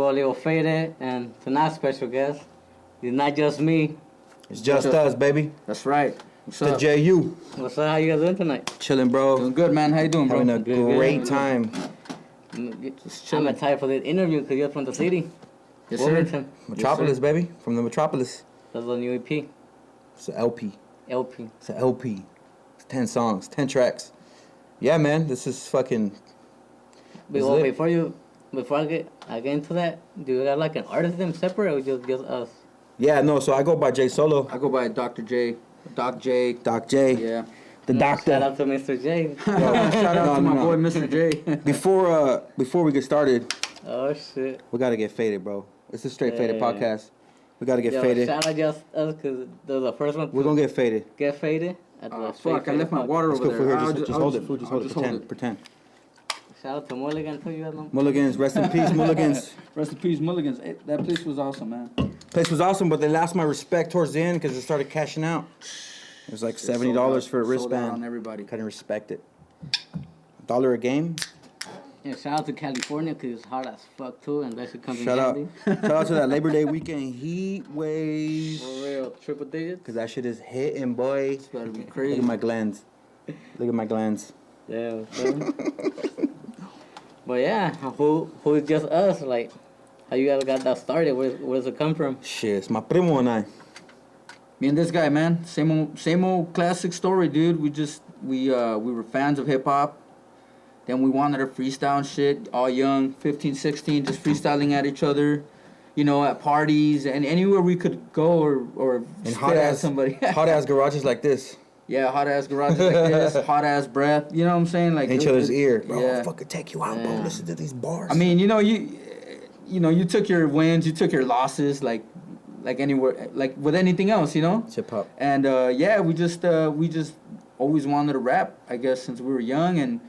go a little faded, and tonight's special guest is not just me. It's just us, baby. That's right. What's the up? JU. What's up? How you guys doing tonight? Chilling, bro. Doing good, man. How you doing, bro? Having a great time. I'm excited for this interview because you're from the city. Yes, Wilmington. sir. Metropolis, Yes, sir. baby. From the Metropolis. That's a new EP. It's an LP. LP. It's an LP. It's 10 songs, 10 tracks. Yeah, man. This is fucking... Before I get into that, do you got like an artist name separate or just us? Yeah, no, so I go by J Solo. I go by Dr. J. Doc J. Doc J. Yeah. The doctor. Shout out to Mr. J. Shout out to my boy, Mr. J. Before we get started, Oh shit. we gotta get faded, bro. It's a Straight Faded podcast. We gotta get Yo, faded. Shout out just us because they're the first one. We're gonna get faded. Get faded. At the Fuck, I left my water Let's over go for there. here. Just hold it, food. Just hold it. Pretend. Shout out to Mulligan too. You guys know. Mulligans, rest in peace, Mulligans. Rest in peace, Mulligans. That place was awesome, man. Place was awesome, but they lost my respect towards the end because it started cashing out. It was like $70 for a Sold out on wristband. everybody. Couldn't respect it. $1 a game. Yeah, shout out to California because it's hot as fuck too, and that should come Shout in out, handy. shout out to that Labor Day weekend heat wave. For real, triple digits. Cause that shit is hitting, boy. It's about to be Look crazy. at my glands. Look at my glands. Yeah. But yeah, who is just us? Like, how you guys got that started? Where does it come from? Shit, it's my primo and I. Me and this guy, man. Same old classic story, dude. We were fans of hip hop. Then we wanted to freestyle and shit, all young, 15, 16, just freestyling at each other, you know, at parties and anywhere we could go or In spit at somebody. hot ass garages like this. Yeah, hot ass garages like this, hot ass breath. You know what I'm saying? Like In each other's ear. Bro, Yeah. I'll fucking take you out, bro. Yeah. Listen to these bars. I mean, you took your wins, you took your losses, like anywhere, like with anything else, you know. It's hip hop. And yeah, we just always wanted to rap, I guess, since we were young and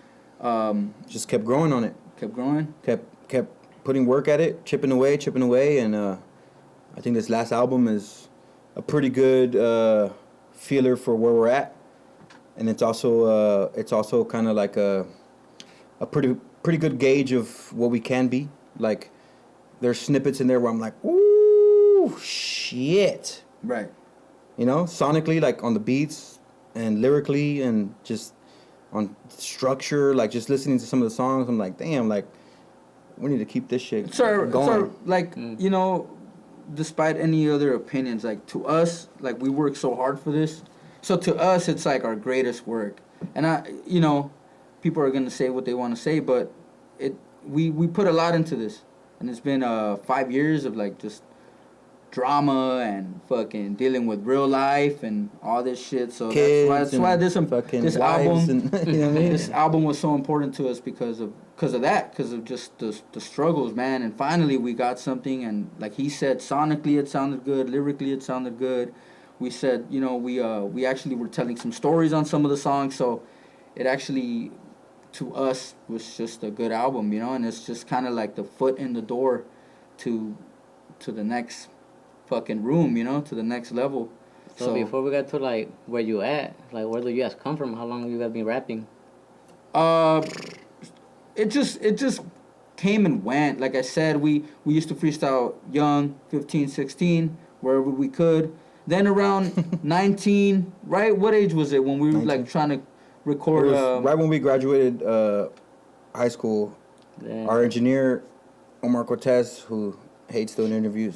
Just kept growing on it. kept growing. Kept putting work at it, chipping away, and I think this last album is a pretty good feeler for where we're at, and it's also kind of like a pretty good gauge of what we can be. Like, there's snippets in there where I'm like, ooh, shit, Right. you know, sonically, like on the beats and lyrically and just on structure, like just listening to some of the songs, I'm like, damn, like we need to keep this shit going. Like, you know, despite any other opinions, like to us, like we work so hard for this. So to us, it's like our greatest work. And you know, people are gonna say what they want to say, but we put a lot into this, and it's been 5 years of like just drama and fucking dealing with real life and all this shit. So that's why this album, and, you know what I mean? this album was so important to us because of just the struggles, man. And finally we got something, and like he said, sonically it sounded good, lyrically it sounded good. We said, you know, we actually were telling some stories on some of the songs, so it actually to us was just a good album, you know. And it's just kind of like the foot in the door to the next fucking room, you know, to the next level. So before we got to like where you at, like where do you guys come from? How long have you guys been rapping? It just came and went. Like I said, we used to freestyle young, 15, 16, wherever we could. Then around 19, right? What age was it when we were 19. Like trying to record? It was right when we graduated high school. Damn. Our engineer, Omar Cortez, who hates doing interviews.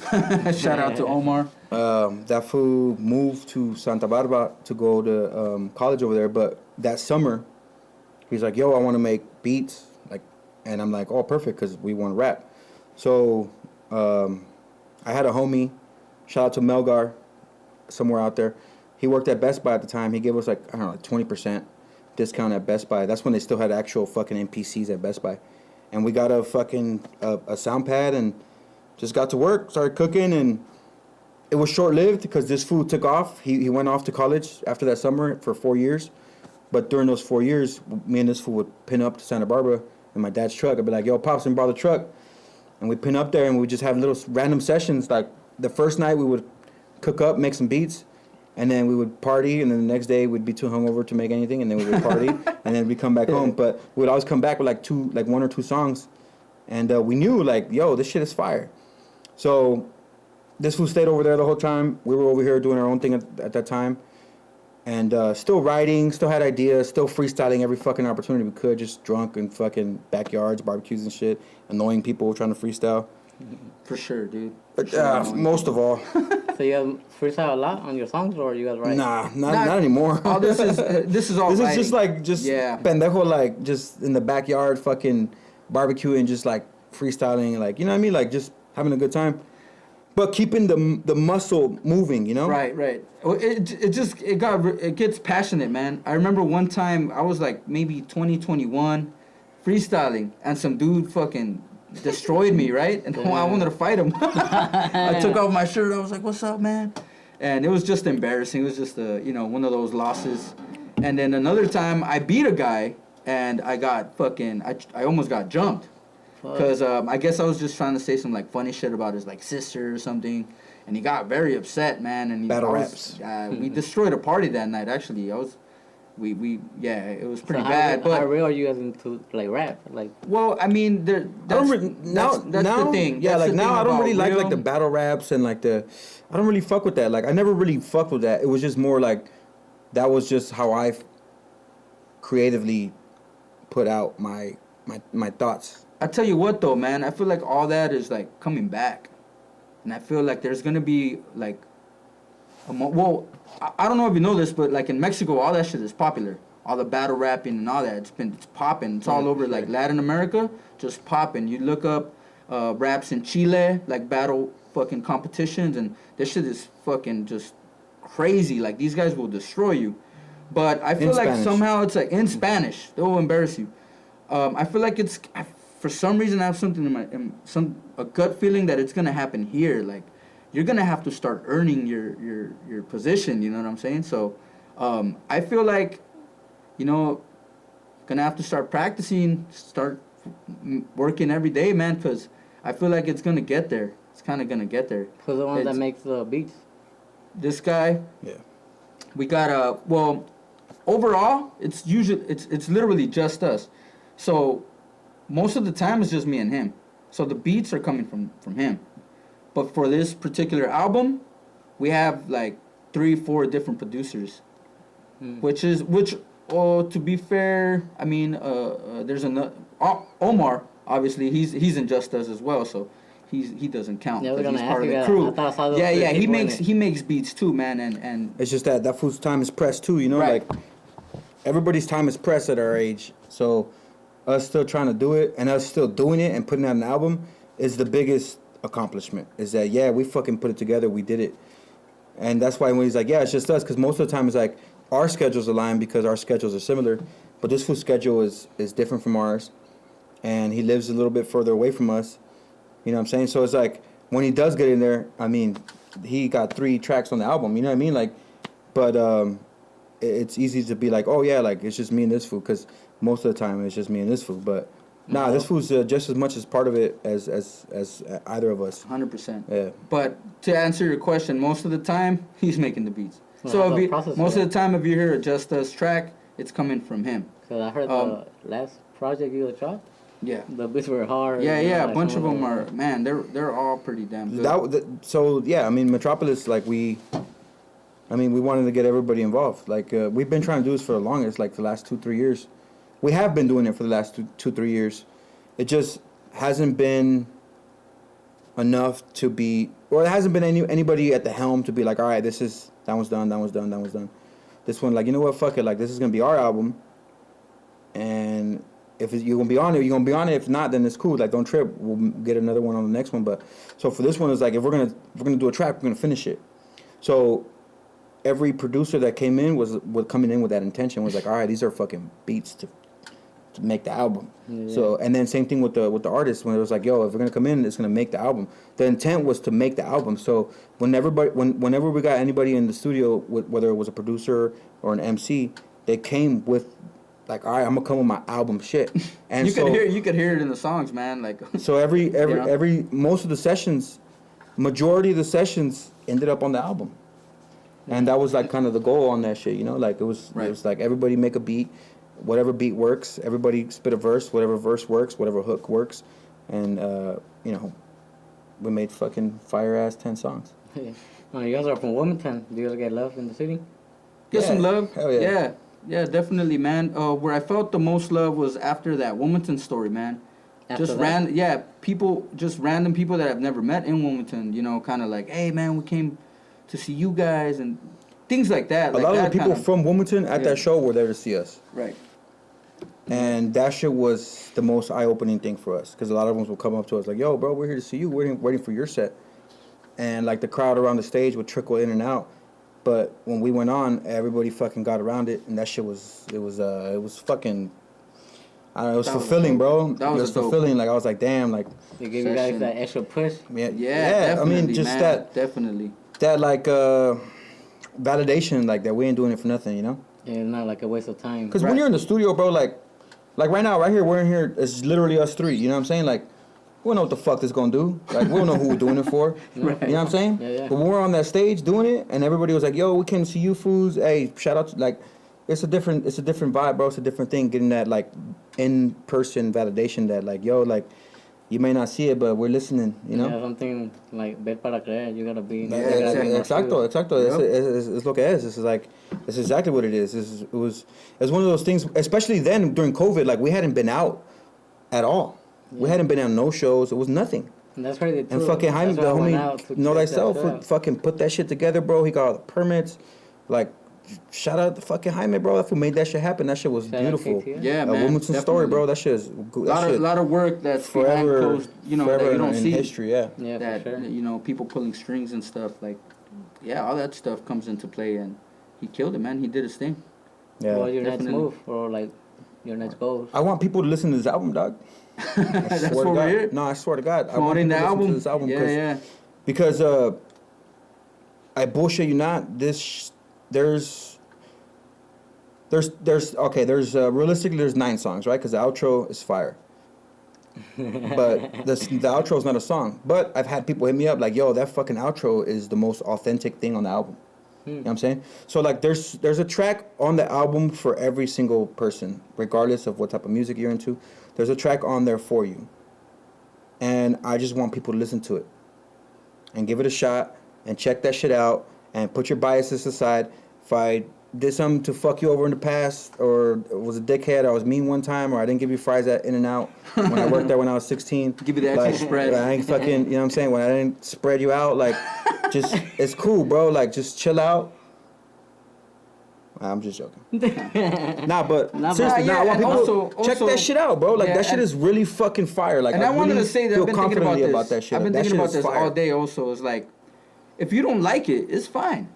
Shout out to Omar. That fool moved to Santa Barbara to go to college over there. But that summer, he's like, "Yo, I want to make beats." Like, and I'm like, "Oh, perfect, because we want to rap." So I had a homie. Shout out to Melgar, somewhere out there. He worked at Best Buy at the time. He gave us like, I don't know, like 20% discount at Best Buy. That's when they still had actual fucking NPCs at Best Buy. And we got a fucking a sound pad and just got to work, started cooking, and it was short-lived because this fool took off. He went off to college after that summer for 4 years. But during those 4 years, me and this fool would pin up to Santa Barbara in my dad's truck. I'd be like, "Yo, Pops, and borrow the truck." And we'd pin up there and we'd just have little random sessions. Like the first night we would cook up, make some beats, and then we would party, and then the next day we'd be too hungover to make anything, and then we would party, and then we'd come back home. But we'd always come back with like 1 or 2 songs, And we knew, like, yo, this shit is fire. So this fool stayed over there the whole time. We were over here doing our own thing at that time. And still writing, still had ideas, still freestyling every fucking opportunity we could, just drunk in fucking backyards, barbecues and shit, annoying people trying to freestyle. For sure, dude. But most of all. So you freestyle a lot on your songs, or you guys write? Nah, not anymore. Oh, this is all. This writing. is just pendejo, like just in the backyard, fucking barbecuing, just like freestyling, like, you know what I mean, like just having a good time, but keeping the muscle moving, you know. Right. It gets passionate, man. I remember one time I was like maybe 2021, freestyling, and some dude fucking destroyed me, right? And I wanted to fight him. I took off my shirt. I was like, "What's up, man?" And it was just embarrassing. It was just one of those losses. And then another time, I beat a guy, and I got I almost got jumped, because I guess I was just trying to say some like funny shit about his like sister or something, and he got very upset, man. And raps. We destroyed a party that night. Actually, it was pretty bad. But how real are you guys into like rap? Like, well, I mean, that's the thing. Yeah, that's like now I don't really real. like the battle raps and like I don't really fuck with that. Like I never really fucked with that. It was just more like that was just how I creatively put out my thoughts. I tell you what though, man, I feel like all that is like coming back, and I feel like there's gonna be like, I don't know if you know this, but like in Mexico, all that shit is popular. All the battle rapping and all that, it's popping. It's all over like Latin America, just popping. You look up raps in Chile, like battle fucking competitions, and this shit is fucking just crazy. Like these guys will destroy you. But I feel like somehow it's like in Spanish, they will embarrass you. I feel like for some reason I have something in a gut feeling that it's gonna happen here. Like you're gonna have to start earning your position. You know what I'm saying? So I feel like, gonna have to start practicing, start working every day, man. Cause I feel like it's gonna get there. It's kind of gonna get there. Who's the one that makes the beats? This guy. Yeah. We got overall, it's literally just us. So most of the time it's just me and him. So the beats are coming from him. But for this particular album, we have like 3-4 different producers. Which to be fair, I mean, there's another Omar, obviously he's in Just Us as well, so he doesn't count. Yeah, he's part of the crew. He makes beats too, man, and it's just that fool's time is pressed too, you know, right. Like everybody's time is pressed at our age. So us still trying to do it and us still doing it and putting out an album is the biggest accomplishment. Is that we fucking put it together, we did it. And that's why when he's like, it's just us, because most of the time it's like our schedules align because our schedules are similar, but this fool's schedule is different from ours, and he lives a little bit further away from us. You know what I'm saying? So it's like when he does get in there, I mean, he got 3 tracks on the album. You know what I mean? Like, but it's easy to be like, like it's just me and this fool, because most of the time it's just me and this fool. But nah, this fool's just as much as part of it as either of us. 100%. Yeah. But to answer your question, most of the time he's making the beats. So most of the time, if you hear a Just Us track, it's coming from him. So I heard the last project you dropped. Yeah. The beats were hard. Yeah, a bunch of them are, man, they're all pretty damn good. I mean, Metropolis, like we wanted to get everybody involved. Like we've been trying to do this for the longest, like the last 2-3 years. We have been doing it for the last 2-3 years. It just hasn't been enough to be, or there hasn't been anybody at the helm to be like, all right, that one's done. This one, like, you know what, fuck it, like this is gonna be our album, and if you're gonna be on it, you're gonna be on it. If not, then it's cool. Like, don't trip. We'll get another one on the next one. But so for this one, it's like if we're gonna do a track, we're gonna finish it. So every producer that came in was coming in with that intention. Was like, all right, these are fucking beats to make the album. Yeah. So, and then same thing with the artists, when it was like, yo, if we're gonna come in, it's gonna make the album. The intent was to make the album. So whenever we got anybody in the studio, whether it was a producer or an MC, they came with like, all right, I'm gonna come with my album shit. And you could hear it in the songs, man. Like, so every most of the sessions, majority of the sessions ended up on the album. And that was like kind of the goal on that shit, you know? Like it was like everybody make a beat, whatever beat works, everybody spit a verse, whatever verse works, whatever hook works, and you know, we made fucking fire ass 10 songs. You guys are from Wilmington. Do you guys get love in the city? Get Yeah. some love. Hell yeah. Yeah, definitely, man. Where I felt the most love was after that Wilmington story, man. After Just that? random people that I've never met in Wilmington, you know, kind of like, hey, man, we came to see you guys and things like that. A lot of the people from Wilmington at Yeah. that show were there to see us. Right. And that shit was the most eye-opening thing for us. Because a lot of them would come up to us like, yo, bro, we're here to see you. We're waiting for your set. And, like, the crowd around the stage would trickle in and out. But when we went on, everybody fucking got around it. And that shit was fucking... I don't know, it was That was fulfilling, bro. dope. That was it was dope. fulfilling. Like, I was like, damn, like... They give you guys that extra push. Yeah, Yeah, I mean, definitely, just man, definitely. that, like, validation, like, that we ain't doing it for nothing, you know? Yeah, it's not like a waste of time. Because when you're in the studio, bro, like right now, right here, we're in here, it's literally us three, you know what I'm saying? Like, we don't know what the fuck this gonna do. Like, we don't know who we're doing it for. Right. You know what I'm saying? Yeah, yeah. But when we're on that stage doing it, and everybody was like, yo, we came to see you fools. Hey, shout out to, like, it's a different vibe, bro. It's a different thing, getting that, like, in-person validation that, like, yo, like, you may not see it, but we're listening, you know? Yeah, something like ver para creer. You gotta be. Yeah, you gotta be in those exacto. Yep. Es lo que es. This is like, it's exactly what it is. It was one of those things, especially then during COVID, like we hadn't been out at all. Yeah. We hadn't been on no shows. It was nothing. And that's crazy too. And fucking Jaime, That's the why I went out homie, to Know check that Thyself, shit would out. fucking put that shit together, bro. He got all the permits. Like, shout out to fucking Jaime, bro. That fool made that shit happen. That shit was Shout out beautiful. KTS. Yeah, A man. Wilmington story, definitely. bro. That shit is good. Lot of work that's behind forever, closed, you know, that forever you don't in see. history, yeah. Yeah, That for sure. you know, people pulling strings and stuff, like, yeah, all that stuff comes into play, and he killed it, man. He did his thing. Yeah. What was your next definitely. move or like your next goal? I want people to listen to this album, dog. That's Swear what to we're God. here. No, I swear to God. I want Promoting people the to listen to album. this album Yeah, because I bullshit you not. There's realistically there's 9 songs, right? Because the outro is fire. But the outro is not a song. But I've had people hit me up like, yo, that fucking outro is the most authentic thing on the album. You know what I'm saying? So like there's a track on the album for every single person, regardless of what type of music you're into. There's a track on there for you. And I just want people to listen to it and give it a shot and check that shit out and put your biases aside. If I did something to fuck you over in the past or was a dickhead, I was mean one time, or I didn't give you fries at In-N-Out when I worked there when I was 16. Give you the extra spread. I ain't fucking, you know what I'm saying? When I didn't spread you out, like, just, it's cool, bro. Like, just chill out. I'm just joking. Nah, but seriously, yeah, I want and people to check also- that shit out, bro. Like, yeah, that shit and- is really fucking fire. Like, And I wanted really to say that feel I've been thinking about confidently this. that shit. I've been That thinking shit about is this fire. all day. Also, it's like, if you don't like it, it's fine.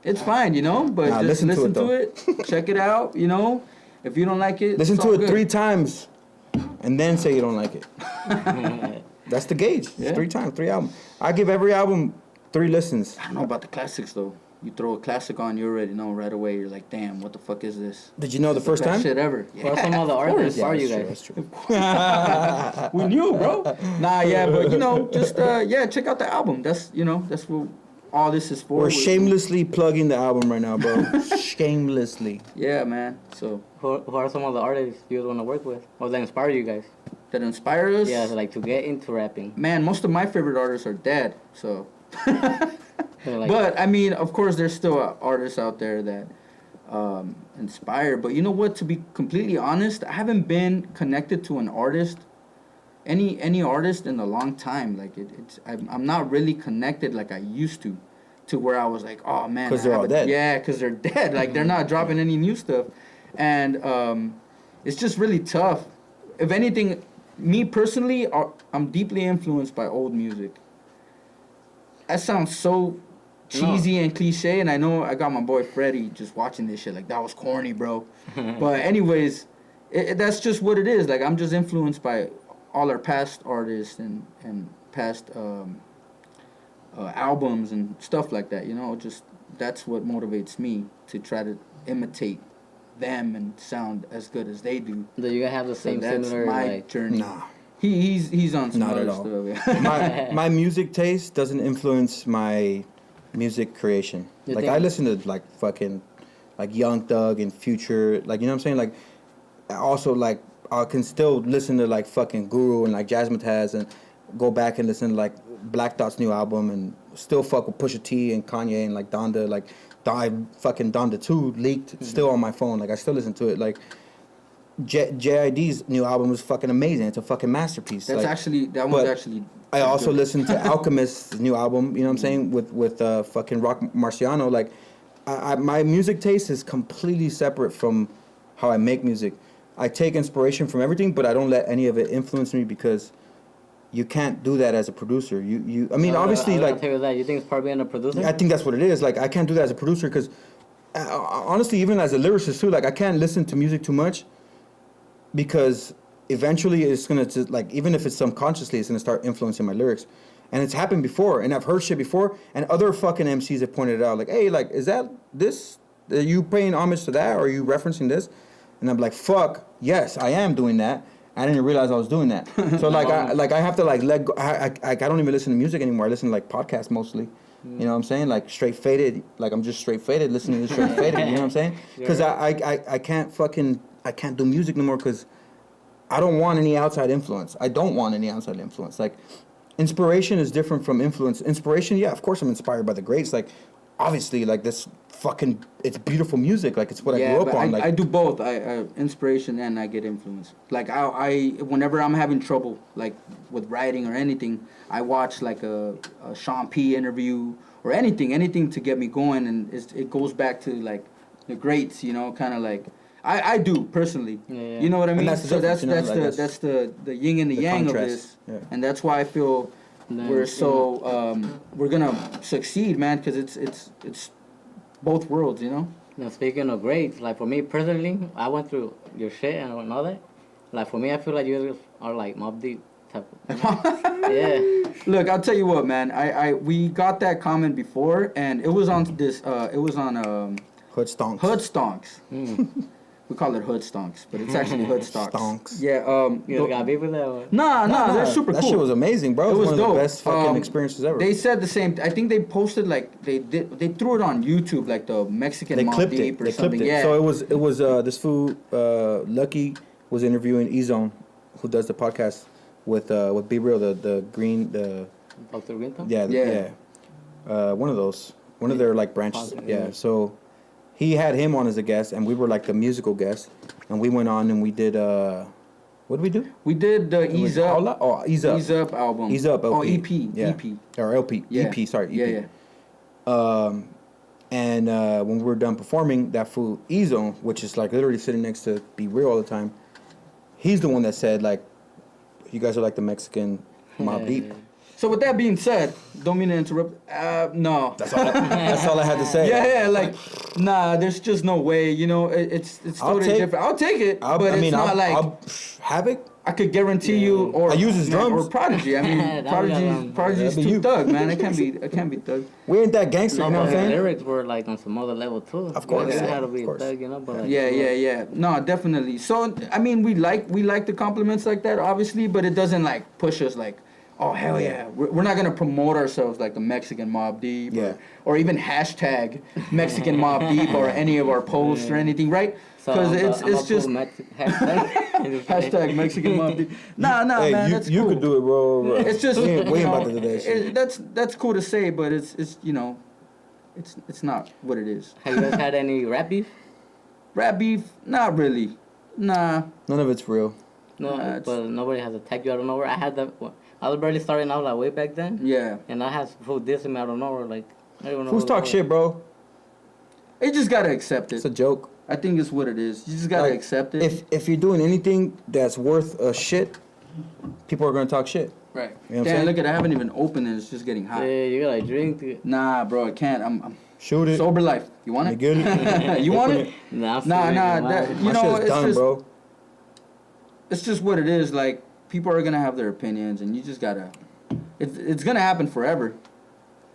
It's fine, you know. But Nah, just listen to listen to it, check it out, you know. If you don't like it, Listen it's to all it good. 3 times, and then say you don't like it. That's the gauge. It's Yeah. 3 times, 3 albums. I give every album 3 listens. I don't know about the classics though. You throw a classic on, you already know right away. You're like, damn, what the fuck is this? Did you know the It's first best time? shit ever. What are some of the artists Yeah, are you that's guys? true, that's true. We knew, bro. Nah, yeah, but you know, just yeah, check out the album. That's that's what all this is for. We're shamelessly plugging the album right now, bro. Shamelessly. Yeah, man. So Who are some of the artists you guys want to work with? Or that inspire you guys? that inspire us. Yeah, so like to get into rapping. Man, most of my favorite artists are dead. So. So like, But I mean, of course, there's still artists out there that inspire. But you know what? To be completely honest, I haven't been connected to an artist, any artist, in a long time. Like I'm not really connected like I used to where I was like, oh man, 'Cause they're all dead. Yeah, because they're dead. Like they're not dropping any new stuff, and it's just really tough. If anything, me personally, I'm deeply influenced by old music. That sounds so cheesy and cliche, and I know I got my boy Freddie just watching this shit like that was corny, bro. But anyways, that's just what it is. Like I'm just influenced by all our past artists and past albums and stuff like that. You know, just that's what motivates me to try to imitate them and sound as good as they do. do you guys have the So same that's similar my like? journey. Nah. He's on some Not other at all. stuff. Yeah. my music taste doesn't influence my music creation. You Like think- I listen to like fucking like Young Thug and Future, like you know what I'm saying? Like also like I can still listen to like fucking Guru and like Jazzmatazz and go back and listen to like Black Thought's new album and still fuck with Pusha T and Kanye and like Donda. Like fucking Donda 2 leaked still on my phone. Like I still listen to it. Like JID's new album was fucking amazing. It's a fucking masterpiece. That's like, actually that one's actually. I also good. listened to Alchemist's new album. You know what I'm saying with fucking Rock Marciano. Like my music taste is completely separate from how I make music. I take inspiration from everything, but I don't let any of it influence me because you can't do that as a producer. I mean, obviously, like. Tell you that. You think it's part being a producer? I think that's what it is. Like, I can't do that as a producer because, honestly, even as a lyricist too, like, I can't listen to music too much because eventually it's gonna like, even if it's subconsciously, it's gonna start influencing my lyrics. And it's happened before, and I've heard shit before, and other fucking MCs have pointed it out, like, hey, like, is that this? Are you paying homage to that, or are you referencing this? And I'm like, fuck, yes, I am doing that. I didn't realize I was doing that. So like, I have to like let go. I don't even listen to music anymore. I listen to like podcasts mostly. You know what I'm saying? Like Straight Faded. Like I'm just Straight Faded listening to Straight Faded. You know what I'm saying? Because I can't do music no more because I don't want any outside influence. I don't want any outside influence. Like inspiration is different from influence. Inspiration, yeah, of course I'm inspired by the greats. Like obviously, like this fucking, it's beautiful music. Like it's what I grew up on. Like I do both. I inspiration and I get influence. Like I whenever I'm having trouble like with writing or anything, I watch like a Sean P interview or anything to get me going, and it goes back to like the greats, you know, kind of like I do personally. Yeah. You know what I mean? That's the that's the yin and the yang contrast of this, and that's why I feel we're so we're gonna succeed, man, because it's both worlds, you know. Now speaking of grades, like for me personally, I went through your shit and all that. Like for me, I feel like you are like Mobb Deep type of, you know? Yeah. Look, I'll tell you what, man. We got that comment before, and it was on this. It was on Hood Stonks. Hood Stonks. We call it Hood Stonks, but it's actually Hood Stonks. Yeah. You got beef with that? Nah, they're super cool. That shit was amazing, bro. It was one dope. of the best fucking experiences ever. They said the same. I think they posted like they threw it on YouTube, like the Mexican Mobb Deep or something. Clipped it. Yeah. So it was this fool Lucky was interviewing E-Zone, who does the podcast with Be Real, the green Dr. Green Thumb? Yeah. One of their like branches. Yeah. So he had him on as a guest, and we were like the musical guest, and we went on and we did what did we do? We did the Ease Up. Ease Up. Ease Up album. Ease Up LP. Oh, EP. Yeah. EP. Or LP. Yeah. EP. Sorry. EP. Yeah. And when we were done performing, that fool E-Zone, which is like literally sitting next to Be Real all the time, he's the one that said like, you guys are like the Mexican Mobb Deep. So with that being said, don't mean to interrupt. No. That's all I had to say. Yeah, like, nah, there's just no way. You know, it's totally different. I'll take it, but it's not like Havoc. I could guarantee you, or I use his drums. or Prodigy. I mean, Prodigy's too thug, man. It can't be thug. We ain't that gangster, you know what I'm saying? The lyrics were like on some other level too. Of course, it had to be thug, you know. But like, Yeah. No, definitely. So I mean, we like the compliments like that, obviously, but it doesn't like push us like, oh hell yeah, we're not gonna promote ourselves like the Mexican Mobb Deep, or even hashtag Mexican Mobb Deep or any of our posts or anything, right? Because it's just hashtag Mexican Mobb Deep. Nah, hey, man, that's you cool. could do it, bro. It's just we ain't about to do that shit. That's cool to say, but it's you know, it's not what it is. Have you guys had any rap beef? Rap beef? Not really. Nah. None of it's real. No, but nobody has attacked you out of nowhere. I had that. I was barely starting out like way back then. Yeah. And I had fool dissing me out of nowhere. Like I don't even know. Who's talk shit, bro? You just gotta accept it. It's a joke. I think it's what it is. You just gotta accept it. If you're doing anything that's worth a shit, people are gonna talk shit. Right. You know Damn, look at I haven't even opened it. It's just getting hot. Yeah, you gotta drink. Nah, bro, I can't. I'm shoot it. Sober life. You want it? You want it? Nah. You know, it's done, just, bro. It's just what it is. Like people are gonna have their opinions, and you just gotta. It's gonna happen forever.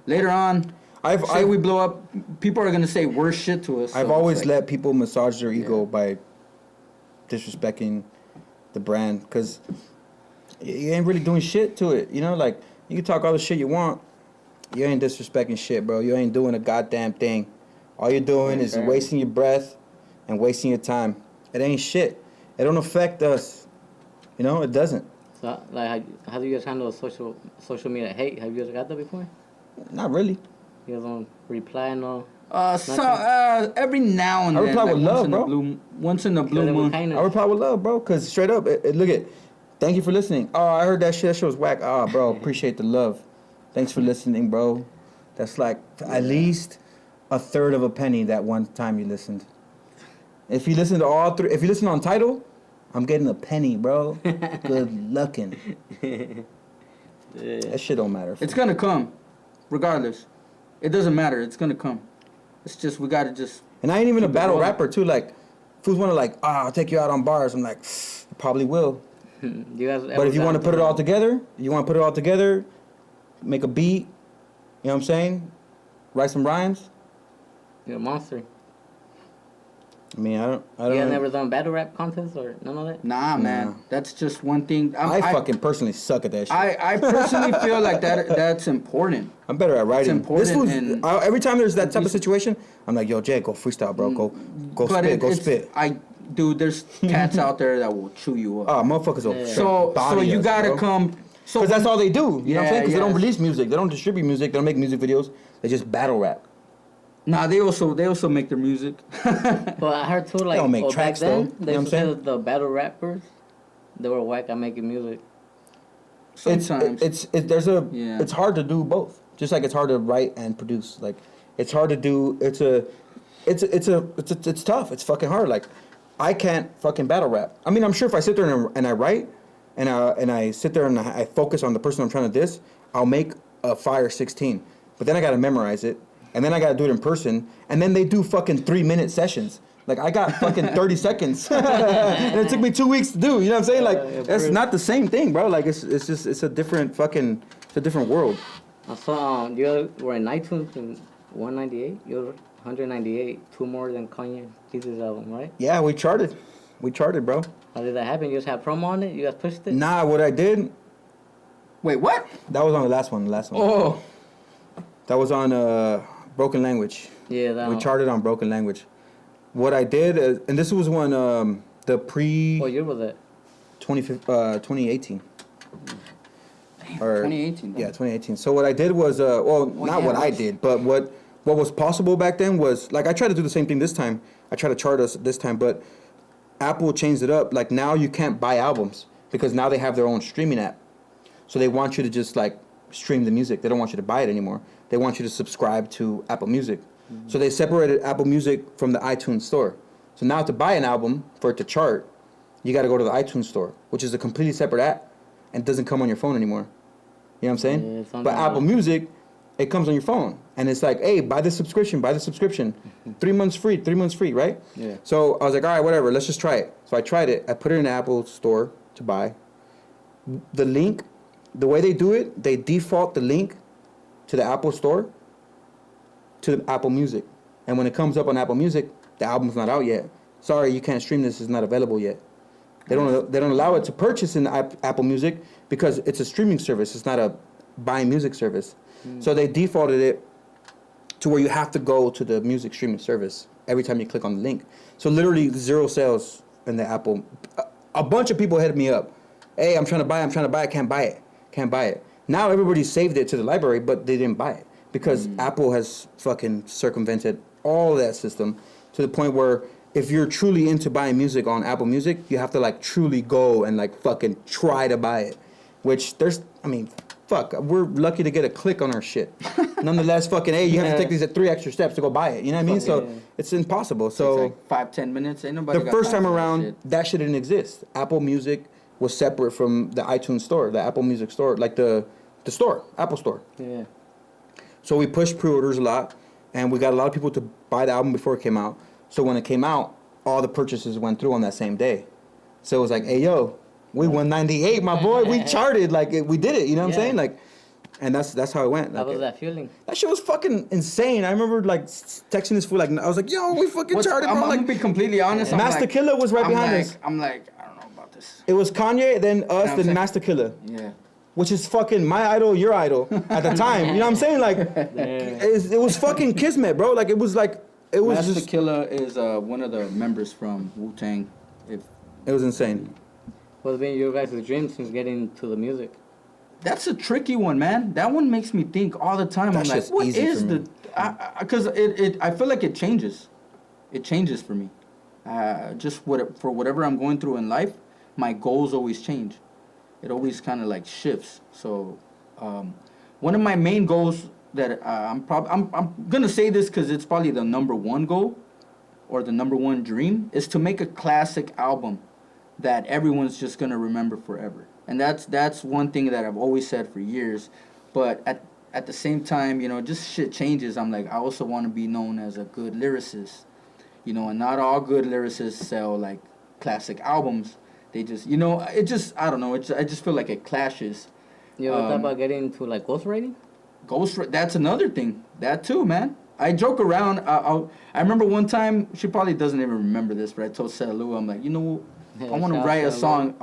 Later on, say we blow up, people are gonna say worse shit to us. I've always let people massage their ego by disrespecting the brand, because you ain't really doing shit to it. You know, like you can talk all the shit you want, you ain't disrespecting shit, bro. You ain't doing a goddamn thing. All you're doing is wasting your breath and wasting your time. It ain't shit. It don't affect us. You know, it doesn't. So, like, how do you guys handle social media hate? Have you guys got that before? Not really. You guys don't reply no. Every now and then. I reply with love, bro. Once in a blue moon. I reply with love, bro. Cause straight up, look at. Thank you for listening. Oh, I heard that shit. That shit was whack. Oh, bro, appreciate the love. Thanks for listening, bro. That's like at least a third of a penny that one time you listened. If you listen to all three, if you listen on title, I'm getting a penny, bro. Good luckin'. Yeah. That shit don't matter. It's gonna come, regardless. It doesn't matter. It's gonna come. It's just we gotta just. And I ain't even a battle rapper too. Like, fools wanna like, I'll take you out on bars. I'm like, I probably will. You guys But if you want to put it all together, make a beat. You know what I'm saying? Write some rhymes. You're a monster. I mean, I don't. You guys never done battle rap contests or none of that? Nah, man. That's just one thing. I fucking personally suck at that shit. I personally feel like that's important. I'm better at writing. It's important. Every time there's that type of situation, I'm like, yo, Jay, go freestyle, bro. Go spit. Dude, there's cats out there that will chew you up. Oh, motherfuckers will So you gotta come. Because that's all they do. You know what I'm saying? Because yeah. they don't release music. They don't distribute music. They don't make music videos. They just battle rap. Nah, they also make their music. Well, I heard too, like, They don't make tracks, back then, though. they You know used what I'm to say saying? the battle rappers, they were whack at making music. Sometimes. It's hard to do both. Just like it's hard to write and produce. Like, it's hard to do. It's tough. It's fucking hard. Like, I can't fucking battle rap. I mean, I'm sure if I sit there and I write, and I sit there and I focus on the person I'm trying to diss, I'll make a fire 16. But then I gotta memorize it, and then I gotta do it in person, and then they do fucking 3-minute sessions. Like, I got fucking 30 seconds, and it took me 2 weeks to do. You know what I'm saying? Like, that's not the same thing, bro. Like, it's a different world. I saw you were in iTunes in 198. You were 198, 2 more than Kanye Jesus album, right? Yeah, we charted, bro. How did that happen? You just had promo on it? You guys pushed it? Nah, what I did. Wait, what? That was on the last one. Oh. That was on Broken Language. Yeah, that We one. charted on Broken Language. What I did, and this was when the pre. What year was it? 2018. Or, 2018. Yeah, 2018. So what I did was, I did, but what was possible back then was, like, I tried to do the same thing this time. I tried to chart us this time, but Apple changed it up. Like, now you can't buy albums because now they have their own streaming app. So they want you to just, like, stream the music. They don't want you to buy it anymore. They want you to subscribe to Apple Music. Mm-hmm. So they separated Apple Music from the iTunes store. So now to buy an album, for it to chart, you got to go to the iTunes store, which is a completely separate app and doesn't come on your phone anymore. You know what I'm saying? Yeah, but Apple Music, it comes on your phone. And it's like, hey, buy the subscription. 3 months free, right? Yeah. So I was like, all right, whatever, let's just try it. So I tried it. I put it in the Apple store to buy. The link, the way they do it, they default the link to the Apple store to the Apple Music. And when it comes up on Apple Music, the album's not out yet. Sorry, you can't stream this. It's not available yet. They don't allow it to purchase in Apple Music because it's a streaming service. It's not a buying music service. So they defaulted it to where you have to go to the music streaming service every time you click on the link. So literally 0 sales in the Apple. A bunch of people hit me up. Hey, I'm trying to buy it, can't buy it. Now everybody saved it to the library, but they didn't buy it because Apple has fucking circumvented all that system to the point where if you're truly into buying music on Apple Music, you have to, like, truly go and, like, fucking try to buy it. Which fuck, we're lucky to get a click on our shit. Nonetheless, fucking, hey, you have to take these 3 extra steps to go buy it. You know what I mean? So it's impossible. So it's like 5-10 minutes. Ain't nobody. The first time around, that shit didn't exist. Apple Music was separate from the iTunes store, the Apple Music store, like the store, Apple store. Yeah. So we pushed pre-orders a lot, and we got a lot of people to buy the album before it came out. So when it came out, all the purchases went through on that same day. So it was like, hey, yo, we won 98, my boy. We charted, like, we did it. You know what I'm saying? Like, and that's how it went. How like, was that feeling? That shit was fucking insane. I remember, like, texting this fool, like, I was like, yo, we fucking charted, bro. I'm like, gonna be completely honest. Master Killer was right behind us. I'm like, I don't know about this. It was Kanye, then us, then saying? Master Killer. Yeah. Which is fucking my idol, your idol at the time. You know what I'm saying? Like, it was fucking kismet, bro. Like, it was like, it was Master Killer is one of the members from Wu-Tang. It was insane. What's been your guys' dream since getting into the music? That's a tricky one, man. That one makes me think all the time. That's I'm like, just what easy is for me. the? Because I feel like it changes. It changes for me. For whatever I'm going through in life, my goals always change. It always kind of like shifts. So, one of my main goals that I'm gonna say this because it's probably the number one goal, or the number one dream, is to make a classic album that everyone's just gonna remember forever. And that's one thing that I've always said for years. But at the same time, you know, just shit changes. I'm like, I also want to be known as a good lyricist, you know, and not all good lyricists sell like classic albums. They just, you know, it just, I don't know. I just feel like it clashes. You ever thought about getting into like ghostwriting? That's another thing. That too, man. I joke around. I remember one time, she probably doesn't even remember this, but I told Sarah Lou, I'm like, you know, I want to write a song.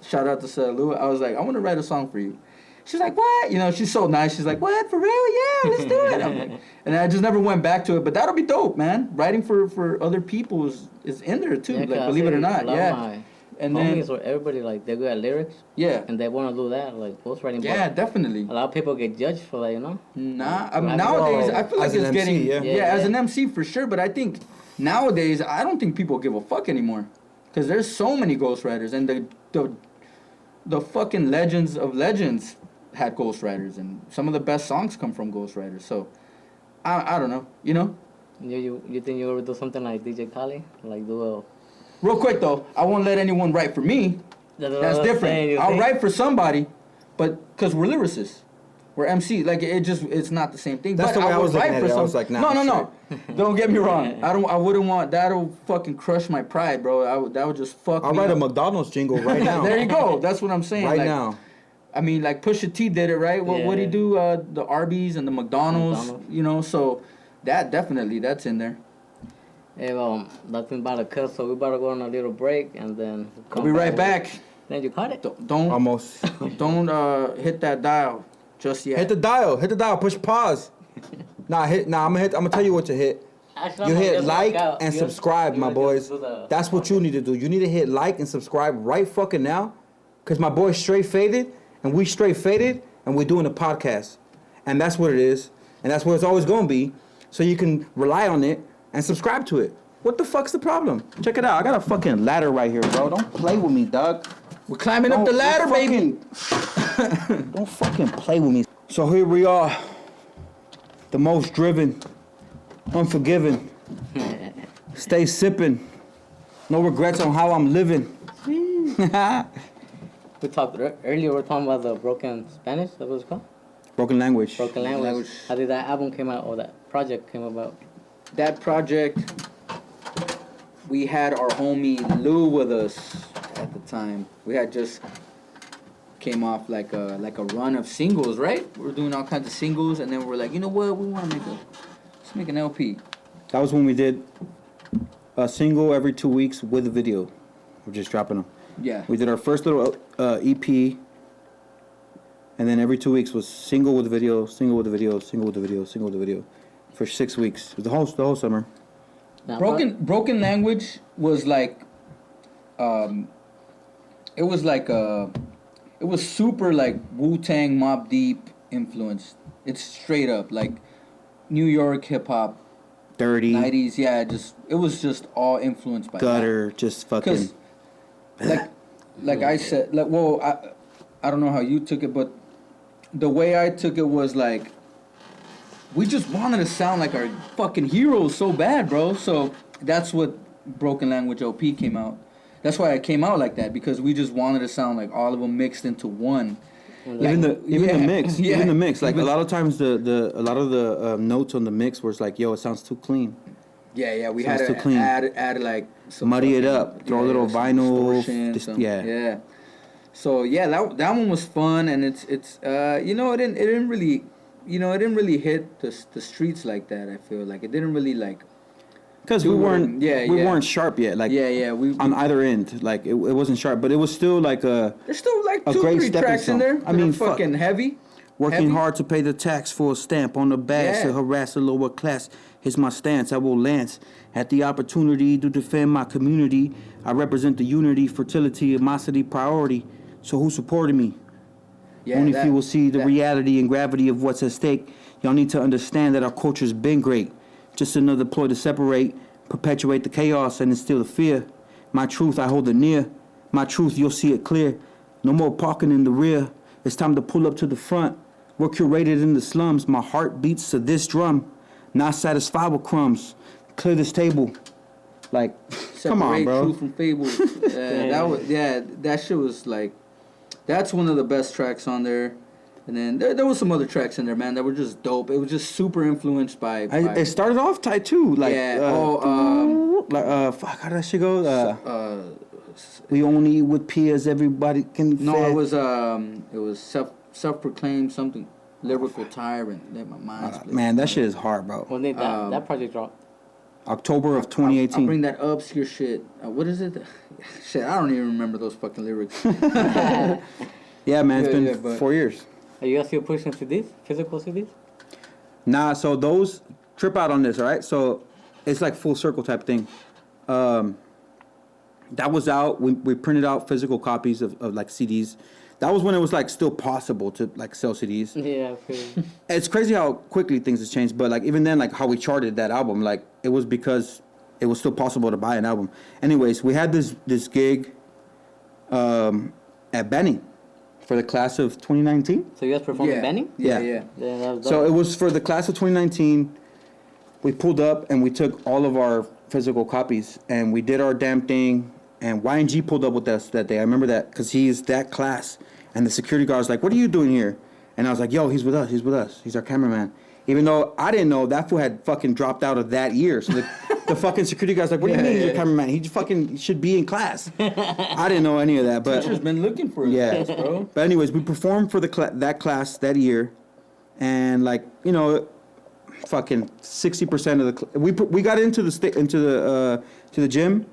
Shout out to Sarah Lou. I was like, I want to write a song for you. She's like, what? You know, she's so nice. She's like, what? For real? Yeah, let's do it. I'm like, and I just never went back to it. But that'll be dope, man. Writing for other people is in there too. Yeah, like, believe it or not. Yeah. And homies or everybody, like, they're good at lyrics. Yeah. And they want to do that, like, ghostwriting. Yeah, definitely. A lot of people get judged for that, you know? Nah, I mean, nowadays, I feel like it's getting... Yeah, as an MC, for sure. But I think nowadays, I don't think people give a fuck anymore. Because there's so many ghostwriters. And the fucking legends of legends had ghostwriters. And some of the best songs come from ghostwriters. So, I don't know. You know? You think you'll ever do something like DJ Khaled? Like, do a... Real quick, though, I won't let anyone write for me. That's different. I'll write for somebody, but because we're lyricists. We're MC. Like, it's not the same thing. That's but the way I was looking at it. I was like, nah. No. Don't get me wrong. I wouldn't want, that'll fucking crush my pride, bro. That would just fuck me I'll write up. a McDonald's jingle right now. There you go. That's what I'm saying. Right like, now. I mean, like, Pusha T did it, right? What'd he do? The Arby's and the McDonald's, you know? So, that's in there. Hey, nothing about to cut, so we better go on a little break, and then We'll be right back. Then you cut it. Don't Almost. Don't hit that dial just yet. Hit the dial. Push pause. I'm gonna tell you what to hit. Actually, You hit like and subscribe, my boys. That's what you need to do. You need to hit like and subscribe right fucking now, cause my boy's straight faded, and we straight faded, and we're doing a podcast, and that's what it is, and that's what it's always gonna be. So you can rely on it and subscribe to it. What the fuck's the problem? Check it out. I got a fucking ladder right here, bro. Don't play with me, dog. We're climbing up the ladder, baby. Don't fucking play with me. So here we are. The most driven, unforgiving. Stay sipping. No regrets on how I'm living. We talked earlier. We were talking about the broken Spanish. That was called. Broken language. Broken language. How did that album came out, or that project came about? That project, we had our homie Lou with us at the time. We had just came off like a run of singles, right? We were doing all kinds of singles, and then we're like, you know what? We want to let's make an LP. That was when we did a single every 2 weeks with a video. We're just dropping them. Yeah. We did our first little EP, and then every 2 weeks was single with a video, single with a video, single with a video, single with a video, for 6 weeks. The whole summer. Broken Language was like, it was super like Wu-Tang, Mobb Deep influenced. It's straight up like New York hip hop. Dirty. 90s, yeah, it was just all influenced by gutter, that. just fucking. Like I said, like, well, I don't know how you took it, but the way I took it was like, we just wanted to sound like our fucking heroes so bad, bro. So that's what Broken Language LP came out. That's why it came out like that, because we just wanted to sound like all of them mixed into one. Even the mix. Like, a lot of times a lot of the notes on the mix was like, yo, it sounds too clean. Yeah, we had to add like some muddy it up, throw a little vinyl. Yeah. So yeah, that one was fun, and it's it didn't really hit the streets like that. I feel like it didn't really like. Because we weren't sharp yet. Like, we on either end. Like, it wasn't sharp, but it was still like there's still like a 2-3 great tracks in there. I mean, fucking heavy. Working Heavy? hard to pay the tax for a stamp on the badge to harass a lower class. Here's my stance. I will lance at the opportunity to defend my community. I represent the unity, fertility, immensity, priority. So who supported me? Yeah, Only few will see the reality and gravity of what's at stake. Y'all need to understand that our culture's been great. Just another ploy to separate, perpetuate the chaos, and instill the fear. My truth, I hold it near. My truth, you'll see it clear. No more parking in the rear. It's time to pull up to the front. We're curated in the slums. My heart beats to this drum. Not satisfied with crumbs. Clear this table. Like, come on, bro. Separate truth from fable. That shit was like, that's one of the best tracks on there. And then there was some other tracks in there, man, that were just dope. It was just super influenced by It started off tight too. Like, fuck, how did that shit go? We only with peers, everybody can. No, it was self-proclaimed something, lyrical tyrant. Let my mind split. Man, that shit is hard, bro. When did that project drop? October of 2018. I'll bring that obscure shit. What is it? Shit, I don't even remember those fucking lyrics. Yeah, man, it's been 4 years. Are you guys still pushing CDs, physical CDs? Nah, so those trip out on this, all right? So it's like full circle type thing. That was out. We printed out physical copies of like CDs. That was when it was like still possible to like sell CDs. Yeah. It's crazy how quickly things have changed. But like even then, like how we charted that album, like it was because it was still possible to buy an album. Anyways, we had this gig at Benning for the class of 2019. So you guys performed at Benning? Yeah. That was So it was for the class of 2019. We pulled up and we took all of our physical copies and we did our damn thing. And YNG pulled up with us that day. I remember that because he's that class. And the security guard was like, "What are you doing here?" And I was like, "Yo, he's with us. He's with us. He's our cameraman." Even though I didn't know that fool had fucking dropped out of that year. So the fucking security guy's like, "What do you mean he's your cameraman? He fucking should be in class." I didn't know any of that. But Teacher's been looking for us, bro. But anyways, we performed for that class that year. And like, you know, fucking 60% of the we got into the gym.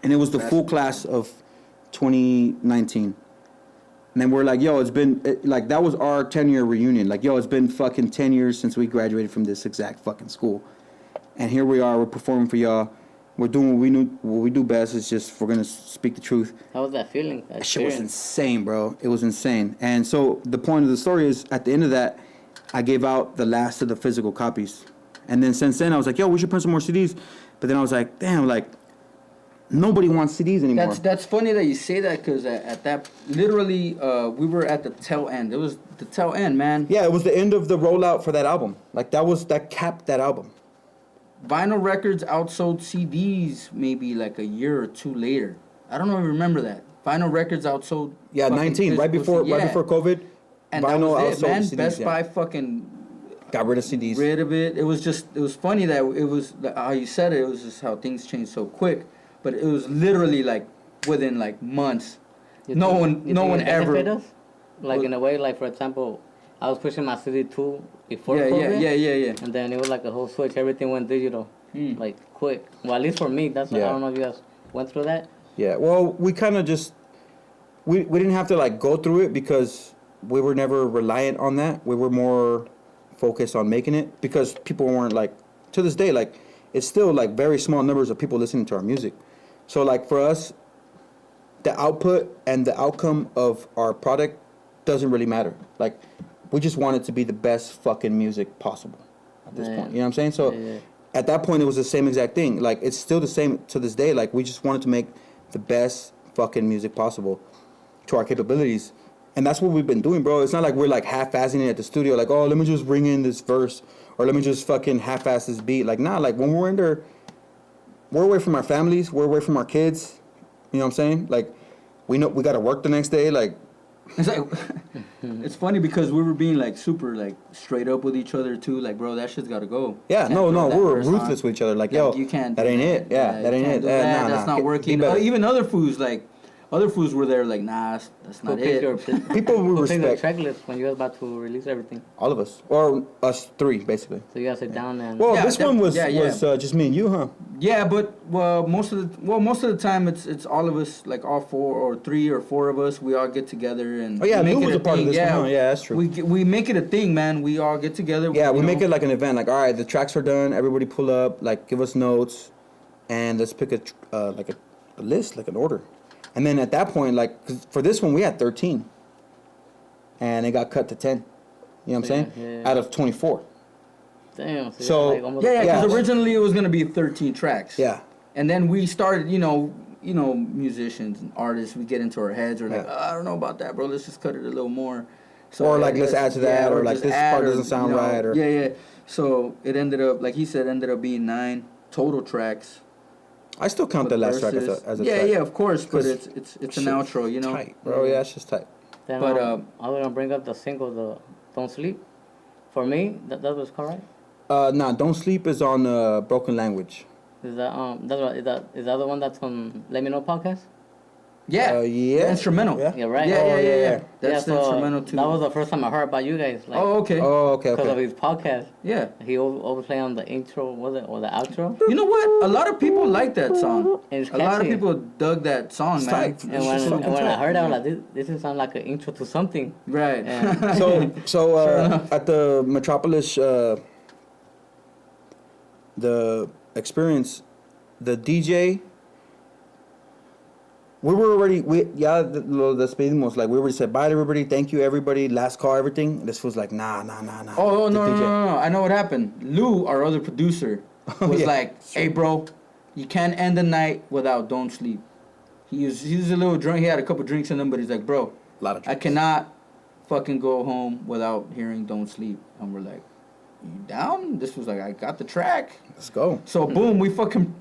And it was the full class of 2019. And then we're like, yo, like, that was our 10-year reunion. Like, yo, it's been fucking 10 years since we graduated from this exact fucking school. And here we are, we're performing for y'all. We're doing what we do best. It's just, we're going to speak the truth. How was that feeling? That shit was insane, bro. It was insane. And so the point of the story is, at the end of that, I gave out the last of the physical copies. And then since then, I was like, yo, we should print some more CDs. But then I was like, damn, like, nobody wants CDs anymore. That's funny that you say that because at that, literally, we were at the tail end. It was the tail end, man. Yeah, it was the end of the rollout for that album. Like, that capped that album. Vinyl records outsold CDs maybe like a year or two later. I don't even remember that. Vinyl records outsold. Yeah, 19, right before COVID. And vinyl that was it, man. CDs, Best Buy fucking got rid of CDs. Rid of it. It was funny that it was how you said it. It was just how things changed so quick. But it was literally like within like months. No one ever. Us? Like in a way, like for example, I was pushing my CD too before COVID. Yeah. And then it was like a whole switch. Everything went digital, like quick. Well, at least for me, that's. I don't know if you guys went through that. Yeah. Well, we kind of just we didn't have to like go through it because we were never reliant on that. We were more focused on making it because people weren't like, to this day, like it's still like very small numbers of people listening to our music. So, like, for us, the output and the outcome of our product doesn't really matter. Like, we just want it to be the best fucking music possible at this point. You know what I'm saying? So, at that point, it was the same exact thing. Like, it's still the same to this day. Like, we just wanted to make the best fucking music possible to our capabilities. And that's what we've been doing, bro. It's not like we're, like, half-assing it at the studio. Like, oh, let me just bring in this verse. Or let me just fucking half-ass this beat. Like, nah, like, when we're in there... We're away from our families. We're away from our kids. You know what I'm saying? Like, we know we got to work the next day. Like, it's like, it's funny because we were being like super like straight up with each other too. Like, bro, that shit's got to go. Yeah, no, we were ruthless with each other. Like, yo, you can't. That ain't it. Yeah, that ain't it. That's not working. Even other foods like Other fools were there like, nah, that's not it. People we Who picked the respect. track list when you was about to release everything? All of us, or us three, basically. So you guys sit down and. Well, Yeah, this one was yeah. just me and you, huh? Yeah, but most of the time it's all of us, like all 4 or 3 or 4 of us. We all get together and Oh yeah, we Lou make was it a part thing. of this one. Huh? Yeah, that's true. We make it a thing, man. We all get together. Yeah, we you make know. it like an event. Like, all right, the tracks are done. Everybody pull up. Like, give us notes, and let's pick a list, like an order. And then at that point, like, 'cause for this one, we had 13, and it got cut to 10. You know what I'm saying? Yeah. Out of 24. Damn. So- like almost Yeah, because Yeah. originally it was gonna be 13 tracks. Yeah. And then we started, musicians and artists, we get into our heads. We're like, Yeah. I don't know about that, bro. Let's just cut it a little more. So Or, like, let's add to that, or, like, just this add, part doesn't sound right, or- Yeah. So it ended up, like he said, being 9 total tracks. I still count the with last track verses. as a yeah, track. Yeah, of course, but 'Cause it's an shit, outro, you know. Tight, bro. Yeah, it's just tight. Then, But, I was gonna bring up the single, the "Don't Sleep." For me, that was correct. Nah, Don't Sleep is on Broken Language. Is that is that the one that's on Let Me Know podcast? Yeah, Yeah. the instrumental. Yeah. Yeah, right. Yeah. That's yeah, the so instrumental too. that was the first time I heard about you guys. Like, Oh, okay. Oh, okay, because of okay. his podcast. Yeah. He always play on the intro, was it, or the outro? You know what? A lot of people like that song. It's A lot of catchy. people dug that song, It's man. tight. And It's when, just and fucking when I tight. heard it, I was like, this sounds like an intro to something. Right. Yeah. So at the Metropolis, the experience, the DJ, lo despedimos. Like, we already said bye to everybody, thank you everybody, last call, everything. This was like, nah. Oh, The no, DJ. no. I know what happened. Lou, our other producer, was yeah. like, hey, bro, you can't end the night without Don't Sleep. He was a little drunk. He had a couple drinks in him, but he's like, bro, A lot of I drinks. cannot fucking go home without hearing Don't Sleep. And we're like, you down? This was like, I got the track. Let's go. So boom, we fucking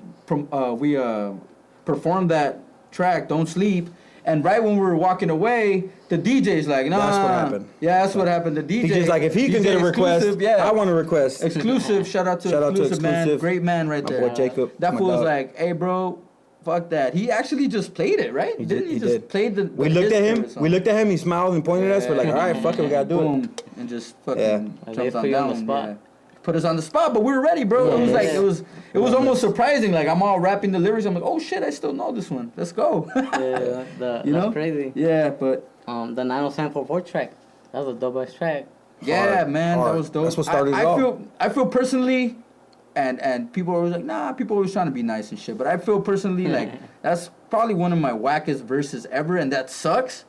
performed that track, Don't Sleep, and right when we were walking away, the DJ's like, no, That's what no, no. happened. Yeah, that's what happened. The DJ, DJ's like, if he can DJ get a request, exclusive, yeah. I want a request. Exclusive, shout out to Shout out to exclusive, man, Exclusive. great man right My there. boy Jacob, That my fool was dog. like, hey, bro, fuck that. He actually just played it, right? He Didn't did, he he just did. played the We looked at him. favorite song? We looked at him. He smiled and pointed at us. We're like, all right, fuck it, we gotta do Boom, it. and just fucking Yeah. Like, jumped they on put you on down. the spot. Yeah. Put us on the spot, but we were ready, bro. It was like Yeah. it was almost surprising. Like, I'm all rapping the lyrics. I'm like, oh shit, I still know this one. Let's go. Yeah, You know? that's crazy. Yeah, but The 90744 track, that was a dope ass track. yeah, Hard, man, hard. that was dope. That's what started it all. I feel personally, and people are always like, nah, people are always trying to be nice and shit. But I feel personally like that's probably one of my wackest verses ever, and that sucks,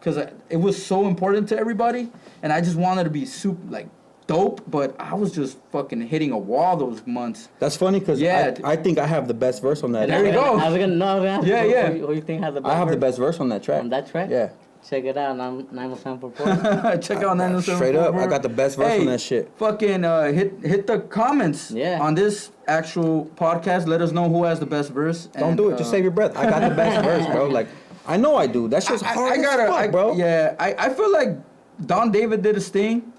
because it was so important to everybody, and I just wanted to be super like dope, but I was just fucking hitting a wall those months. That's funny because Yeah. I think I have the best verse on that. There you go. I was gonna know that. Yeah, yeah. Who you think has the best I have the verse best verse on that track. on that track? Yeah. Check it out, 90744. Check out 907. Straight up, I got the best verse Hey, on that shit. Fucking hit the comments Yeah. on this actual podcast. Let us know who has the best verse. Don't and, do it. Just save your breath. I got the best verse, bro. Like, I know I do. That shit's hard as fuck, bro. Yeah, I feel like Don David did his thing.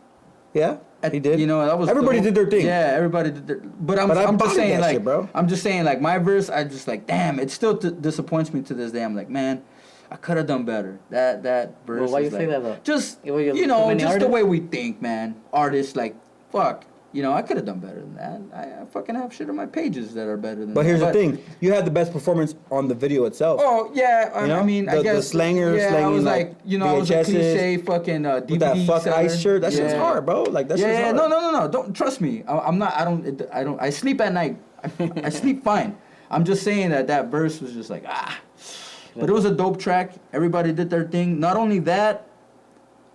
Yeah, he did. You know, that was Everybody dope. did their thing. Yeah, everybody did their. But I I'm just bodied saying, that like, shit, bro. I'm just saying, like, my verse, I just like, damn, it still disappoints me to this day. I'm like, man, I could have done better. That verse. Well, why is you say like, that, though? Just It was you too know, many just the artists? way we think, man. Artists, like, fuck. You know, I could have done better than that. I fucking have shit on my pages that are better than But that. here's the thing: you had the best performance on the video itself. Oh yeah, You know? I mean, I The guess slanger Yeah, I slanging, was like, like, you know, I was a VHSs cliche fucking DVD with that fuck seller. ice shirt. That shit's Yeah. hard, bro. Like that shit's Yeah, hard. no. Don't trust me. I'm not. I don't. I sleep at night. I sleep fine. I'm just saying that verse was just like But it was a dope track. Everybody did their thing. Not only that,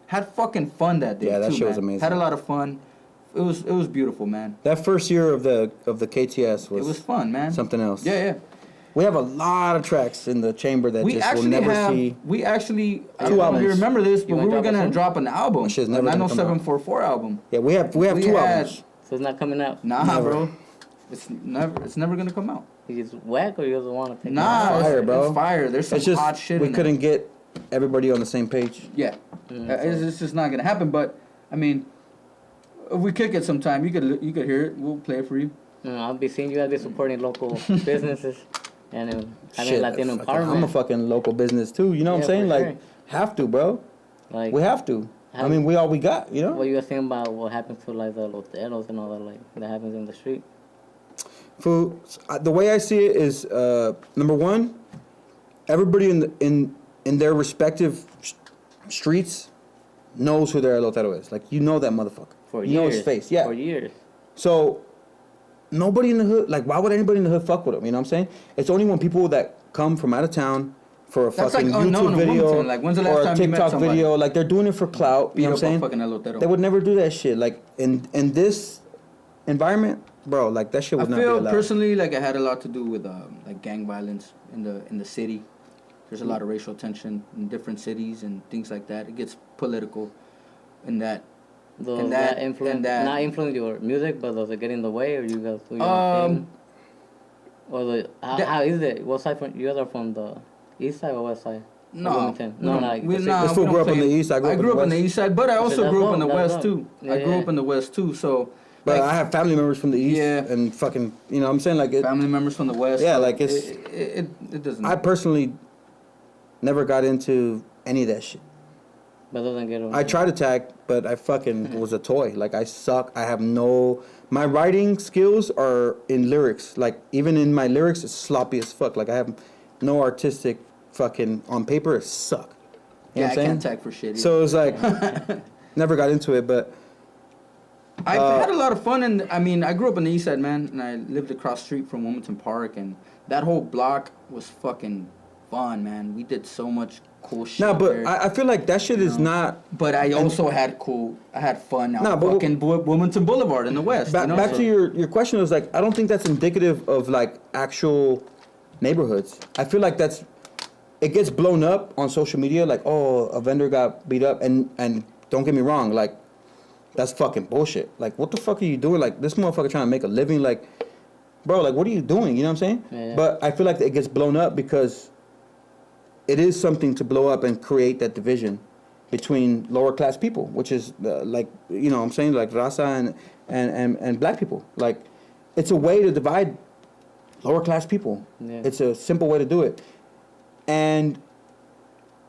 had fucking fun that day. Yeah, that too, shit was man. amazing. Had a lot of fun. It was beautiful, man. That first year of the KTS It was was fun, man. something else. Yeah. We have a lot of tracks in the chamber that We just will actually never have. see. We actually. I Two don't know if you albums. remember this, You but we wanna were drop gonna a drop an album. That shit's a never gonna come out. 90744 album. Yeah, we have We two had- albums. So it's not coming out. Nah, Never. bro. It's never gonna come out. You just whack or you just want to take Nah, it? fire, it's, bro. It's fire. There's some It's just hot shit we in couldn't get everybody on the same page. there. Yeah, it's just not gonna happen. But I mean, if we kick it sometime, you could hear it. We'll play it for you. I'll be seeing you guys be supporting local businesses. and having Shit, Latino empowerment. I'm a fucking local business too. You know what I'm saying? For Like, sure. have to, bro. Like, We have to. I mean, we all we got. You know. What you guys think about what happens to like the loteros and all that, like that happens in the street? For the way I see it is, number one, everybody in their respective streets knows who their lotero is. Like, you know that motherfucker. For you years. know his face. Yeah. For years. So nobody in the hood, like, why would anybody in the hood fuck with him? You know what I'm saying? It's only when people that come from out of town for a That's fucking like YouTube unknown video Wilmington. Like, when's the last or a time you met TikTok somebody? video, like, they're doing it for clout. You know what I'm saying? Fucking elotero. They would never do that shit. Like, in this environment, bro, like, that shit would not be allowed. I feel personally like it had a lot to do with like gang violence in the city. There's a lot of racial tension in different cities and things like that. It gets political, and that. Does that influence not influence your music, but does it get in the way, or you guys do your own thing? Or how is it? What side from you guys are from, the east side or west side? No, like this fool grew up on the east. I grew up on the east side, but I also grew up in the west too. Yeah, I grew up in the west too, so. But like, I have family members from the east, and fucking, you know what I'm saying? Like, family members from the west. Yeah, so like, it's. It doesn't. I personally never got into any of that shit. But doesn't get I tried to tag, but I fucking was a toy. Like, I suck. I have no. My writing skills are in lyrics. Like, even in my lyrics, it's sloppy as fuck. Like, I have no artistic fucking. On paper, it suck. You know what I'm saying? Can't tag for shit either. So it was like, never got into it, but. I've had a lot of fun, and I mean, I grew up on the east side, man, and I lived across the street from Wilmington Park, and that whole block was fucking fun, man. We did so much cool shit. No, but there, I feel like that shit is not. But I also had fun out fucking Wilmington Boulevard in the west. Back to your question was like, I don't think that's indicative of like actual neighborhoods. I feel like it gets blown up on social media, like, oh, a vendor got beat up, and don't get me wrong, like, that's fucking bullshit. Like, what the fuck are you doing? Like, this motherfucker trying to make a living, like, bro, like, what are you doing? You know what I'm saying? Yeah. But I feel like it gets blown up because it is something to blow up and create that division between lower class people, which is like, you know what I'm saying, like raza and black people. Like, it's a way to divide lower class people. Yeah. It's a simple way to do it. And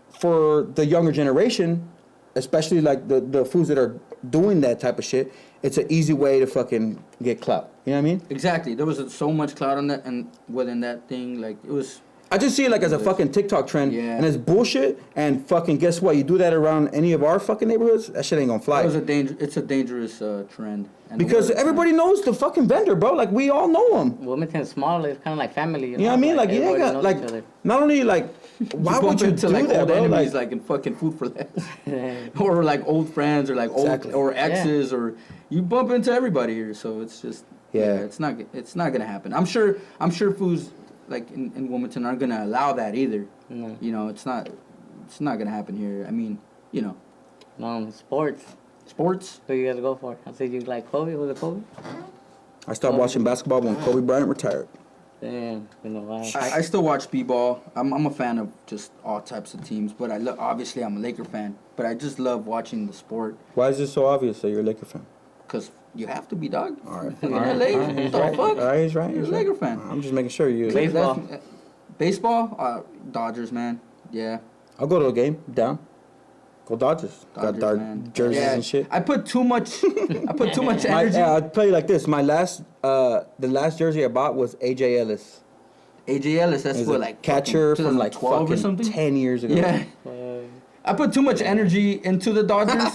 for the younger generation, especially like the foods that are doing that type of shit, it's an easy way to fucking get clout. You know what I mean? Exactly. There was so much clout on that, and within that thing, like, it was. I just see it like as a fucking TikTok trend, Yeah. and it's bullshit. And fucking guess what? You do that around any of our fucking neighborhoods, that shit ain't gonna fly. It's a dangerous trend. And Because everybody knows the fucking vendor, bro. Like, we all know him. Wilmington's small. It's kind of like family. You know what I mean? Like, you ain't got like not only like why would you do like that, old bro? enemies, like in fucking Food for Less, or like old friends, or like Exactly. old or exes, or you bump into everybody here. So it's just it's not gonna happen. I'm sure foods like in Wilmington aren't gonna allow that either. No. You know, it's not gonna happen here. I mean, you know, No, sports. sports. Who you guys go for? I said you like Kobe. Who's it, Kobe? I stopped watching basketball when Kobe Bryant retired. Damn, been a while. I still watch b-ball. I'm a fan of just all types of teams, but obviously I'm a Laker fan. But I just love watching the sport Why is it so obvious that you're a Laker fan? because you have to be, dog. All right. You're All right. in LA. All right. What He's the right. fuck? All right, he's right. You're a He's right. Laker fan. I'm just making sure you. Baseball. Baseball? Dodgers, man. Yeah. I'll go to a game. Down. Go Dodgers. Dodgers, Got man. jerseys Yeah. and shit. I put too much energy. I'll tell you like this. My last, the last jersey I bought was AJ Ellis. AJ Ellis, that's He's what, a like, catcher fucking from like 2012 or fucking something? 10 years ago. Yeah. I put too much energy into the Dodgers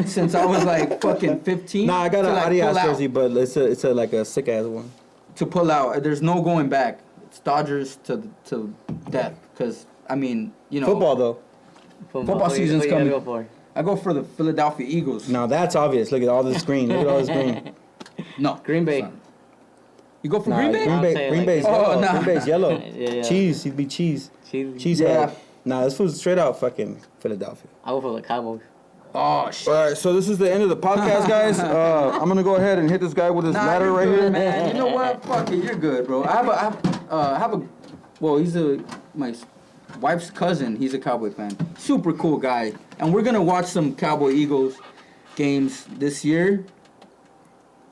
since I was like fucking 15. Nah, I got to, an like, Adidas pull out. jersey, but it's a like a sick ass one. To pull out. There's no going back. It's Dodgers to death. Because, I mean, you know. Football though. Football season's Who you coming. Go for? I go for the Philadelphia Eagles. Now that's obvious. Look at all this green. Look at all this green. No. Green Bay. Son. You go for Nah, Green Bay? I'm saying, Green like, Bay's oh, yellow. nah. Green Bay's yellow. Yeah. Cheese. He'd be cheese. Cheese. Yeah. Nah, this was straight out fucking Philadelphia. I go for the Cowboys. Oh, shit. All right, so this is the end of the podcast, guys. I'm gonna go ahead and hit this guy with his ladder you're right good, here. man. You know what? Fuck it. You're good, bro. I have a well, he's my wife's cousin. He's a Cowboy fan. Super cool guy. And we're going to watch some Cowboy Eagles games this year.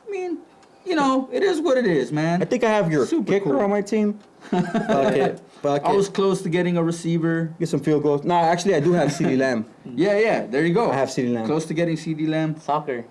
I mean, you know, it is what it is, man. I think I have your Super kicker cool. on my team. Bucket. I was close to getting a receiver. Get some field goals. No, actually, I do have CeeDee Lamb. Yeah, there you go. I have CeeDee Lamb. Close to getting CeeDee Lamb. Soccer.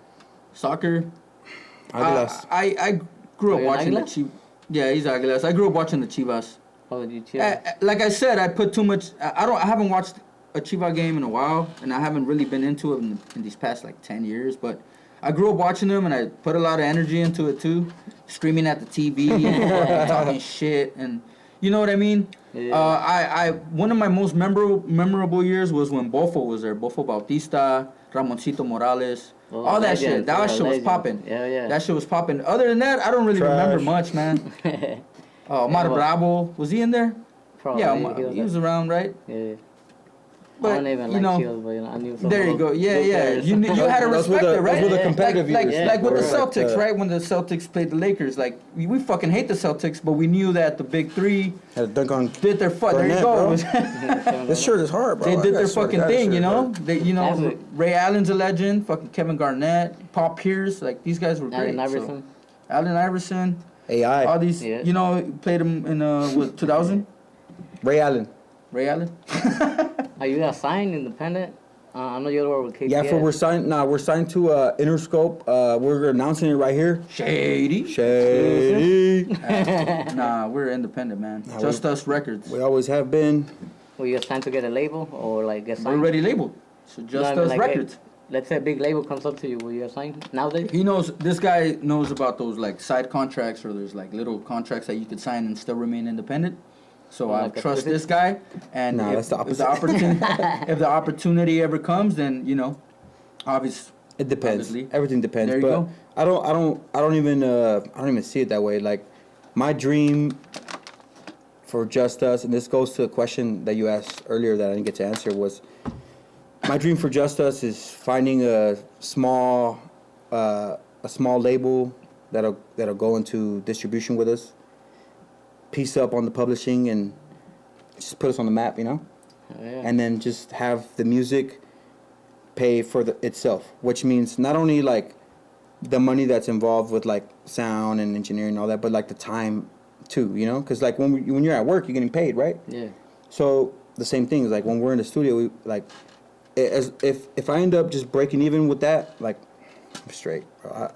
I grew up watching the Chivas. Yeah, he's Aguilas. I grew up watching the Chivas. Oh, you Chivas. Like I said, I put too much. I haven't watched a Chivas game in a while, and I haven't really been into it in these past like 10 years. But I grew up watching them, and I put a lot of energy into it too, screaming at the TV and talking shit, and you know what I mean. Yeah. I one of my most memorable years was when Bofo was there. Bofo Bautista, Ramoncito Morales. All that shit. That shit was popping. Yeah. That shit was popping. Other than that, I don't really remember much, man. Omar Bravo. Was he in there? Probably. Yeah, he was around, right? Yeah. But, I don't even like Chivas, but I knew some. There you go. Yeah. You had to respect it, right? Those were the competitive years. Like with the Celtics, right? When the Celtics played the Lakers, like we fucking hate the Celtics, but we knew that the big three had a dunk on did their there you go. This shirt is hard, bro. They did their fucking thing, you know. Bro. They, Ray Allen's a legend. Fucking Kevin Garnett, Paul Pierce, like these guys were great. Allen Iverson. AI. All these, you know, played them in 2000. Ray Allen. Are you guys signed independent? I know you're with KTS. Yeah, we're signed. We're signed to Interscope. We're announcing it right here. Shady. We're independent, man. JustxUS Records. We always have been. Well, you guys signed to get a label or like get signed? We're already labeled. So JustxUS Records. Let's say a big label comes up to you. Will you guys sign nowadays? This guy knows about those like side contracts, or there's like little contracts that you could sign and still remain independent. So I trust this guy, and if the opportunity ever comes, then you know, obviously. It depends. Obviously. Everything depends. There you go. I don't even see it that way. Like, my dream for JustxUS, and this goes to a question that you asked earlier that I didn't get to answer, was my dream for JustxUS is finding a small label that'll go into distribution with us, piece up on the publishing, and just put us on the map, you know? And then just have the music pay for itself, which means not only like the money that's involved with like sound and engineering and all that, but like the time too, you know? Because like when you're at work, you're getting paid, right? Yeah. So the same thing is like when we're in the studio, we like, if I end up just breaking even with that, like, I'm straight, bro.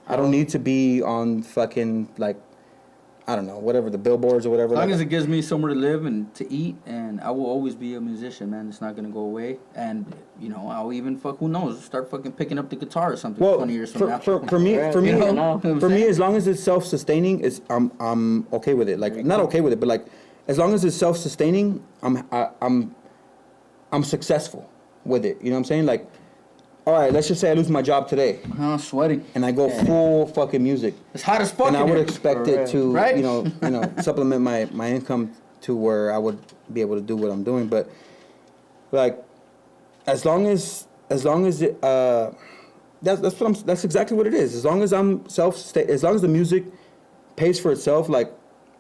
I don't need to be on fucking like, I don't know, whatever, the billboards or whatever. As long as it gives me somewhere to live and to eat, and I will always be a musician, man. It's not going to go away. And, you know, I'll even who knows, start fucking picking up the guitar or something 20 years from now. For me, as long as it's self-sustaining, I'm okay with it. Like, not okay with it, but like, as long as it's self-sustaining, I'm successful with it. You know what I'm saying? Like, all right, let's just say I lose my job today. I'm sweating. And I go full fucking music. It's hot as fuck. And I would expect it to, right? you know, supplement my income to where I would be able to do what I'm doing. But like, as long as it, that's exactly what it is. As long as I'm as long as the music pays for itself, like,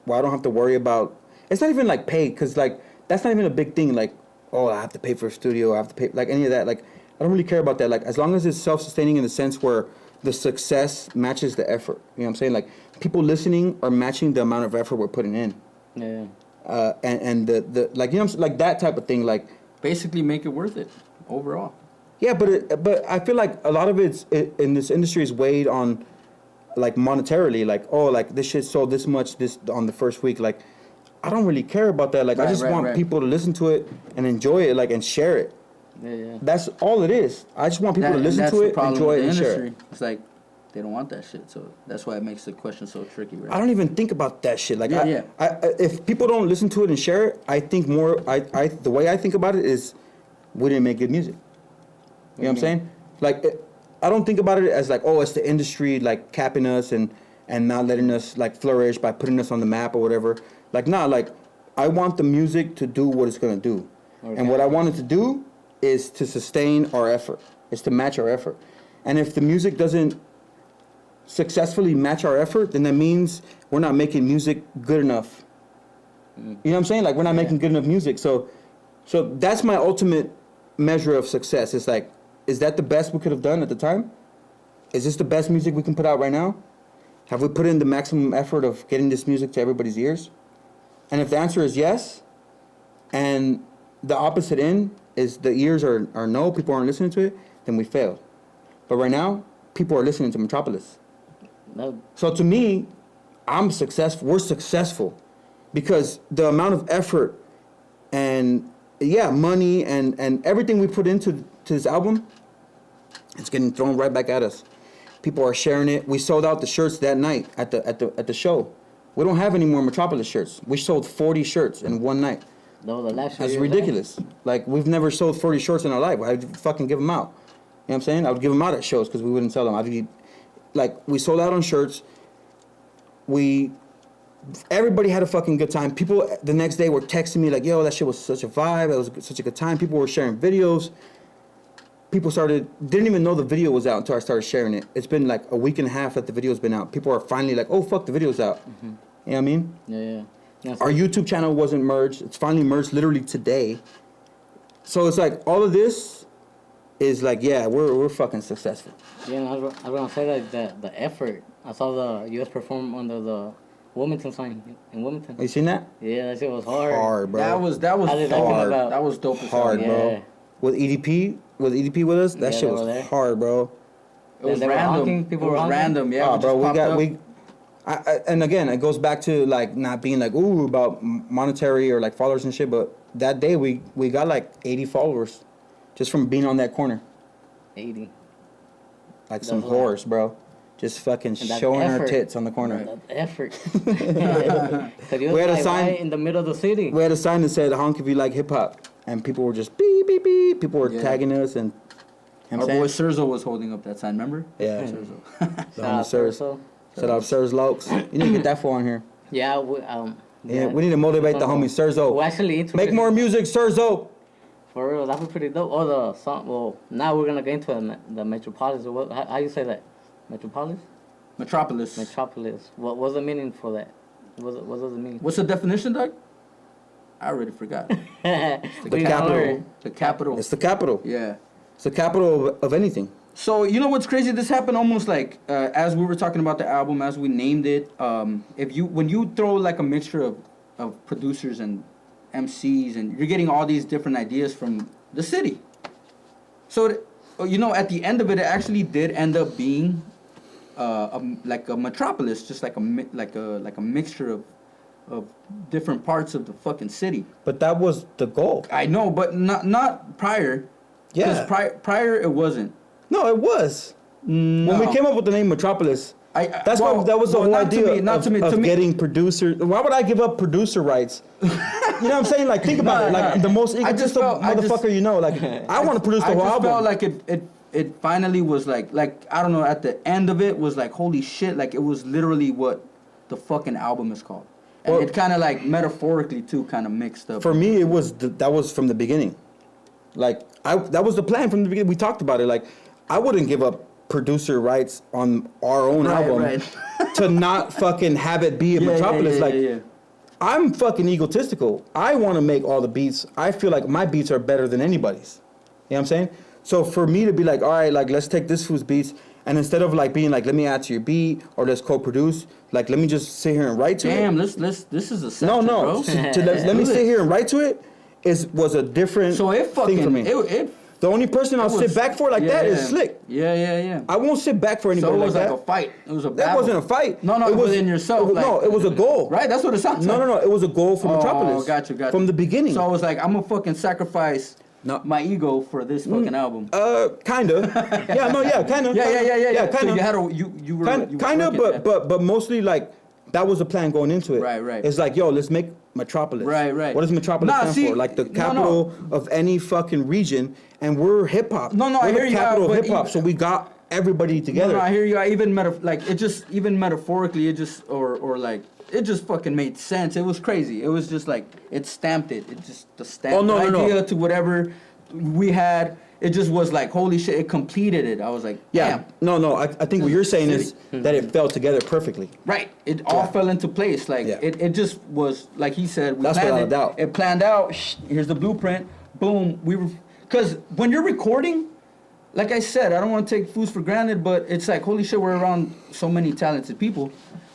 well, I don't have to worry about. It's not even like pay, because like that's not even a big thing. Like, oh, I have to pay for a studio. I have to pay like any of that. Like, I don't really care about that. Like, as long as it's self-sustaining in the sense where the success matches the effort. You know what I'm saying? Like, people listening are matching the amount of effort we're putting in. Yeah. And the like, you know, like that type of thing. Like, basically make it worth it overall. Yeah, but I feel like a lot of it's in this industry is weighed on, like, monetarily. Like, oh, like this shit sold this much this on the first week. Like, I don't really care about that. Like, I just want people to listen to it and enjoy it, like, and share it. Yeah. That's all it is. I just want people to listen to it, enjoy it, and share it. It's like they don't want that shit, so that's why it makes the question so tricky, right? I don't even think about that shit. Like, I if people don't listen to it and share it, I think more. The way I think about it is, we didn't make good music. You know what I'm saying? Like, I don't think about it as like, oh, it's the industry like capping us and not letting us like flourish by putting us on the map or whatever. Like, nah, like, I want the music to do what it's gonna do, and what I want it to do is to sustain our effort, is to match our effort. And if the music doesn't successfully match our effort, then that means we're not making music good enough. You know what I'm saying? Like, we're not making good enough music. So that's my ultimate measure of success. It's like, is that the best we could have done at the time? Is this the best music we can put out right now? Have we put in the maximum effort of getting this music to everybody's ears? And if the answer is yes, and the opposite end is the ears are no, people aren't listening to it, then we failed. But right now, people are listening to Metropolis. No. So to me, I'm successful. We're successful because the amount of effort and money and everything we put into this album, it's getting thrown right back at us. People are sharing it. We sold out the shirts that night at the show. We don't have any more Metropolis shirts. We sold 40 shirts in one night. No, the last That's ridiculous. Like, we've never sold 40 shirts in our life. I'd fucking give them out. You know what I'm saying? I would give them out at shows because we wouldn't sell them. We sold out on shirts. Everybody had a fucking good time. People the next day were texting me like, yo, that shit was such a vibe. It was such a good time. People were sharing videos. People didn't even know the video was out until I started sharing it. It's been like a week and a half that the video's been out. People are finally like, oh, fuck, the video's out. Mm-hmm. You know what I mean? Yeah. Our YouTube channel wasn't merged. It's finally merged literally today. So it's like all of this is like, yeah, we're fucking successful. Yeah, and I was gonna say that the effort. I saw the U.S. perform under the Wilmington sign in Wilmington. You seen that? Yeah, that shit was hard. Hard, bro. That was hard. That was dope as hard, bro. Yeah. With EDP with us, that shit was hard, bro. It was random. People were random. Yeah, bro. And again, it goes back to like not being like ooh about monetary or like followers and shit. But that day we got like 80 followers, just from being on that corner. 80. Like some whores, bro. Just fucking showing our tits on the corner. That effort. We had a sign right in the middle of the city. We had a sign that said "Honk if you like hip hop," and people were just beep beep beep. People were tagging us, and our boy Serzo was holding up that sign. Remember? Yeah. Serzo. The homie Serzo. Shout out Serz Lokes. You need to get that for on here. Yeah. We need to motivate the homie Serzo. We actually make more music, Serzo. For real, that was pretty dope. Oh, the song. Well, now we're gonna get into the Metropolis. How you say that? Metropolis. Metropolis. What was the meaning for that? What does it mean? What's the definition, Doug? I already forgot. The capital. The capital. It's the capital. Yeah. It's the capital of anything. So, you know what's crazy? This happened almost like as we were talking about the album, as we named it. When you throw like a mixture of producers and MCs, and you're getting all these different ideas from the city. So, at the end of it actually did end up being like a metropolis, just like a mixture of different parts of the fucking city. But that was the goal. I know, but not prior. Yeah. Because prior it wasn't. No, it was. No. When we came up with the name Metropolis, that was the whole idea of getting producers. Why would I give up producer rights? You know what I'm saying? Like, think about it. Like, the most egotistical motherfucker you know. Like, I want to produce the whole album. I just felt like it finally was like I don't know, at the end of it was like, holy shit, like it was literally what the fucking album is called. And it kind of like metaphorically too kind of mixed up. For me, that was from the beginning. Like, that was the plan from the beginning. We talked about it. Like, I wouldn't give up producer rights on our own album to not fucking have it be a Metropolis. I'm fucking egotistical. I want to make all the beats. I feel like my beats are better than anybody's. You know what I'm saying? So for me to be like, all right, like, let's take this fool's beats, and instead of like being like, let me add to your beat or let's co-produce, like, let me just sit here and write to it. Damn, this is a section, bro. Let me sit here and write to it was a different thing for me. The only person I'll sit back for that is Slick. Yeah. I won't sit back for anybody like that. So it was like a fight. It was a battle. That wasn't a fight. No, it was within yourself. It was a goal. Right, that's what it sounds like. No, it was a goal for Metropolis. Oh, got you. From the beginning. So I was like, I'm gonna fucking sacrifice my ego for this fucking album. Kinda. Kinda. Yeah, kinda. So you were kinda, but mostly like that was the plan going into it. Right. It's like, yo, let's make Metropolis. Right. What does Metropolis stand for? Like the capital of any fucking region, and we're hip hop. I hear you. We're the capital of hip hop, so we got everybody together. No, I hear you. Even metaphorically, it just it just fucking made sense. It was crazy. It was just like it stamped it. It just the stamp idea to whatever we had. It just was like, holy shit, it completed it. I was like, damn. No. I think what you're saying is that it fell together perfectly. Right. It all fell into place. Like, it just was, like he said, that's without a doubt. It planned out. Here's the blueprint. Boom. Because when you're recording, like I said, I don't want to take fools for granted, but it's like, holy shit, we're around so many talented people.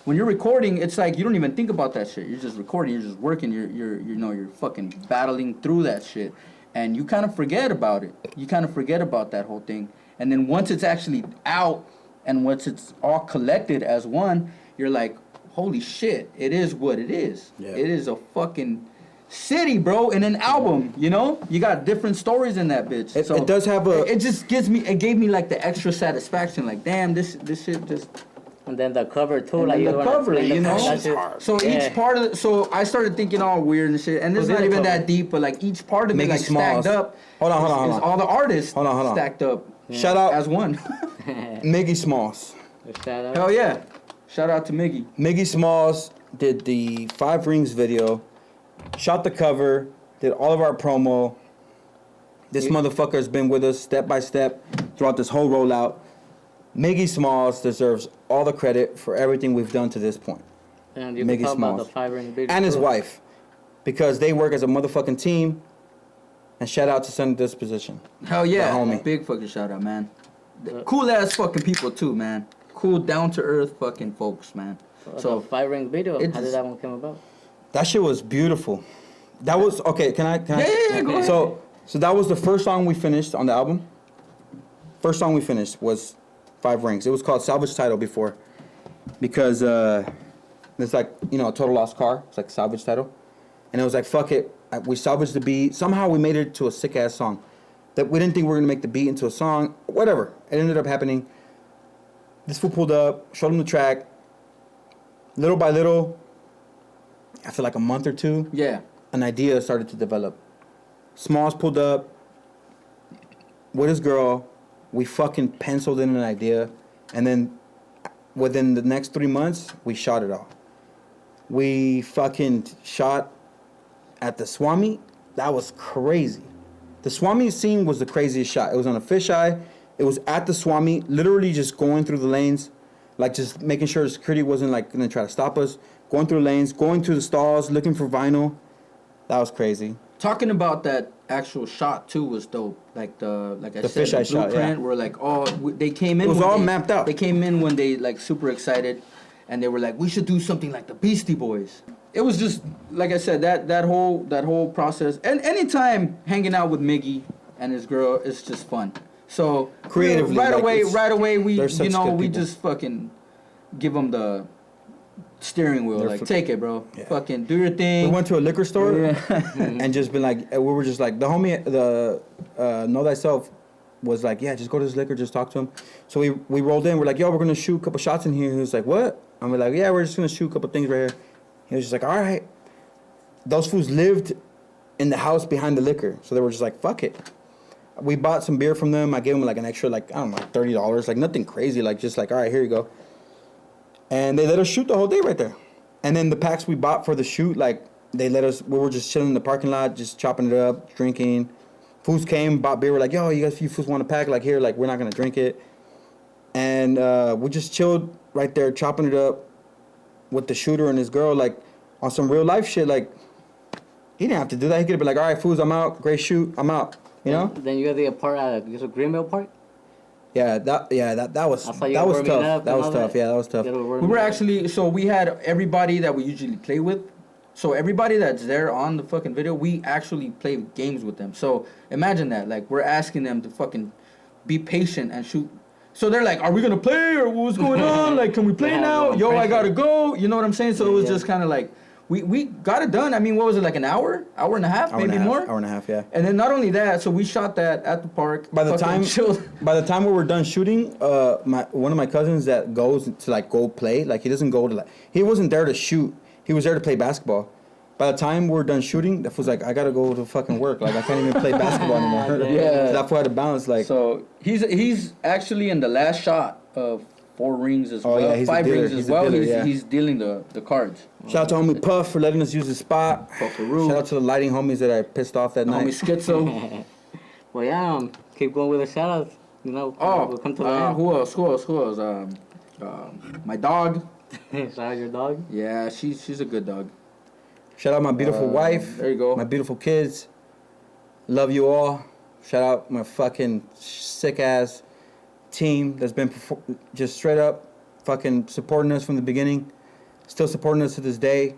When you're recording, it's like you don't even think about that shit. You're just recording, you're just working, you're fucking battling through that shit. And you kind of forget about it. You kind of forget about that whole thing. And then once it's actually out and once it's all collected as one, you're like, holy shit, it is what it is. Yeah. It is a fucking city, bro, in an album, you know? You got different stories in that bitch. It does have a... It just gave me like the extra satisfaction. Like, damn, this shit just... And then the cover too, and like the cover, you know. So yeah. each part of so I started thinking all weird and shit, and it's not even that deep, but like each part of it like stacked up. Hold on. All the artists stacked up. Yeah. Shout out as one. Miggy Smalls. Shout out. Hell yeah! Shout out to Miggy. Miggy Smalls did the 5 Rings video, shot the cover, did all of our promo. This motherfucker has been with us step by step throughout this whole rollout. Miggy Smalls deserves all the credit for everything we've done to this point. And you can talk about the 5 Ring video. And his wife. Because they work as a motherfucking team. And shout out to Sunny Disposition. Hell yeah. Homie. Big fucking shout out, man. Cool ass fucking people too, man. Cool down to earth fucking folks, man. So 5 Ring video, how did that one come about? That shit was beautiful. That was okay, can I Yeah, go ahead. So that was the first song we finished on the album. First song we finished was 5 Rings. It was called Salvage Title before. Because it's like, you know, a total lost car. It's like salvage title. And it was like, fuck it. We salvaged the beat. Somehow we made it to a sick ass song. That we didn't think we were gonna make the beat into a song. Whatever. It ended up happening. This fool pulled up, showed him the track. Little by little, after like a month or two, an idea started to develop. Smalls pulled up with his girl. We fucking penciled in an idea, and then within the next 3 months, we shot it all. We fucking shot at the Swami. That was crazy. The Swami scene was the craziest shot. It was on a fisheye. It was at the Swami, literally just going through the lanes, like just making sure security wasn't like gonna try to stop us. Going through lanes, going to the stalls, looking for vinyl. That was crazy. Talking about that actual shot too was dope. Like I said, fisheye the blueprint shot, were like, they came in. It was all mapped out. They came in when they like super excited, and they were like, we should do something like the Beastie Boys. It was just like I said, that whole process. And anytime hanging out with Miggy and his girl, it's just fun. So creatively, right away, we we just fucking give them the steering wheel. Like, take it, bro. Yeah. Fucking do your thing. We went to a liquor store and just been like, we were just like, the homie, Know Thyself was like, yeah, just go to this liquor, just talk to him. So we rolled in. We're like, yo, we're gonna shoot a couple shots in here. He was like, what? And we're like, yeah, we're just gonna shoot a couple things right here. He was just like, all right. Those fools lived in the house behind the liquor, so they were just like, fuck it. We bought some beer from them. I gave them like an extra, like, I don't know, like $30, like nothing crazy, like just like, all right, here you go. And they let us shoot the whole day right there. And then the packs we bought for the shoot, like they let us, we were just chilling in the parking lot, just chopping it up, drinking. Fools came, bought beer. We're like, yo, you guys, you fools want a pack? Like here, like we're not gonna drink it. And we just chilled right there, chopping it up with the shooter and his girl, like on some real life shit. Like he didn't have to do that. He could have been like, all right, fools, I'm out. Great shoot, I'm out. You know? Then you got the part at Greenville Park? Yeah, that was tough. That was tough. Yeah, that was tough. We were actually, so we had everybody that we usually play with. So everybody that's there on the fucking video, we actually play games with them. So imagine that, like we're asking them to fucking be patient and shoot. So they're like, are we gonna play or what's going on? Like, can we play now? Yo, I gotta go. You know what I'm saying? So it was just kind of like, we got it done. I mean, what was it, like an hour and a half, maybe more? Hour and a half, yeah. And then not only that, so we shot that at the park. By the time we were done shooting, one of my cousins that goes to like go play, like he doesn't go to like, he wasn't there to shoot. He was there to play basketball. By the time we're done shooting, that was like, I gotta go to fucking work. Like I can't even play basketball anymore. Yeah. So that's why I had to balance. Like, so he's actually in the last shot of 4 rings as well. Yeah, he's 5 rings as well. Dealer, he's dealing the cards. Shout out to homie Puff for letting us use the spot. Puffaroo. Shout out to the lighting homies that I pissed off that night. Homie Schizo. Well, yeah, keep going with the shout outs. You know, we'll come to the end. Who else? My dog. Shout out your dog? Yeah, she's a good dog. Shout out my beautiful wife. There you go. My beautiful kids. Love you all. Shout out my fucking sick ass team that's been just straight up fucking supporting us from the beginning. Still supporting us to this day.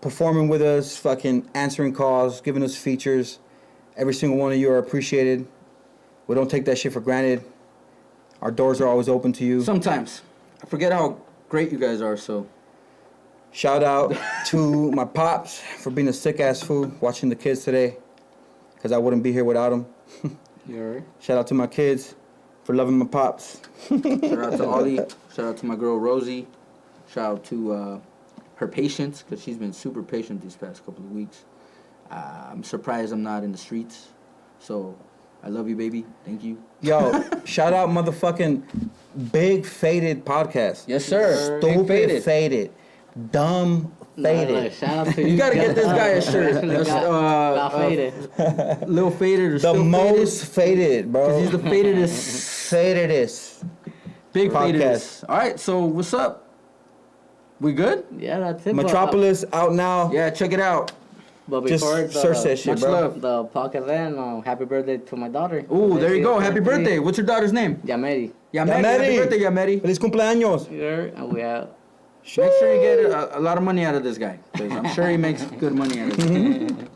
Performing with us, fucking answering calls, giving us features. Every single one of you are appreciated. We don't take that shit for granted. Our doors are always open to you. Sometimes. I forget how great you guys are, so. Shout out to my pops for being a sick ass fool, watching the kids today. Because I wouldn't be here without them. Shout out to my kids for loving my pops. Shout out to Ollie. Shout out to my girl Rosie. Shout out to her patience, because she's been super patient these past couple of weeks. I'm surprised I'm not in the streets. So, I love you, baby. Thank you. Yo, shout out motherfucking Big Faded Podcast. Yes, sir. Stupid faded. Dumb faded. Shout out to You gotta get this guy a shirt. Got faded. Little faded or The still most faded, bro. Because he's the fadedest. Fadedest. Big Podcast. fadedest. All right, so what's up? We good? Yeah, that's it. Metropolis out now. Yeah, check it out. But Just before search that shit, much bro. love. the podcast end, happy birthday to my daughter. Ooh, there you go. Happy birthday. What's your daughter's name? Yameri. Yameri. Happy birthday, Yameri. Feliz cumpleaños. Here, and we have. Make sure you get a lot of money out of this guy, because I'm sure he makes good money out of it.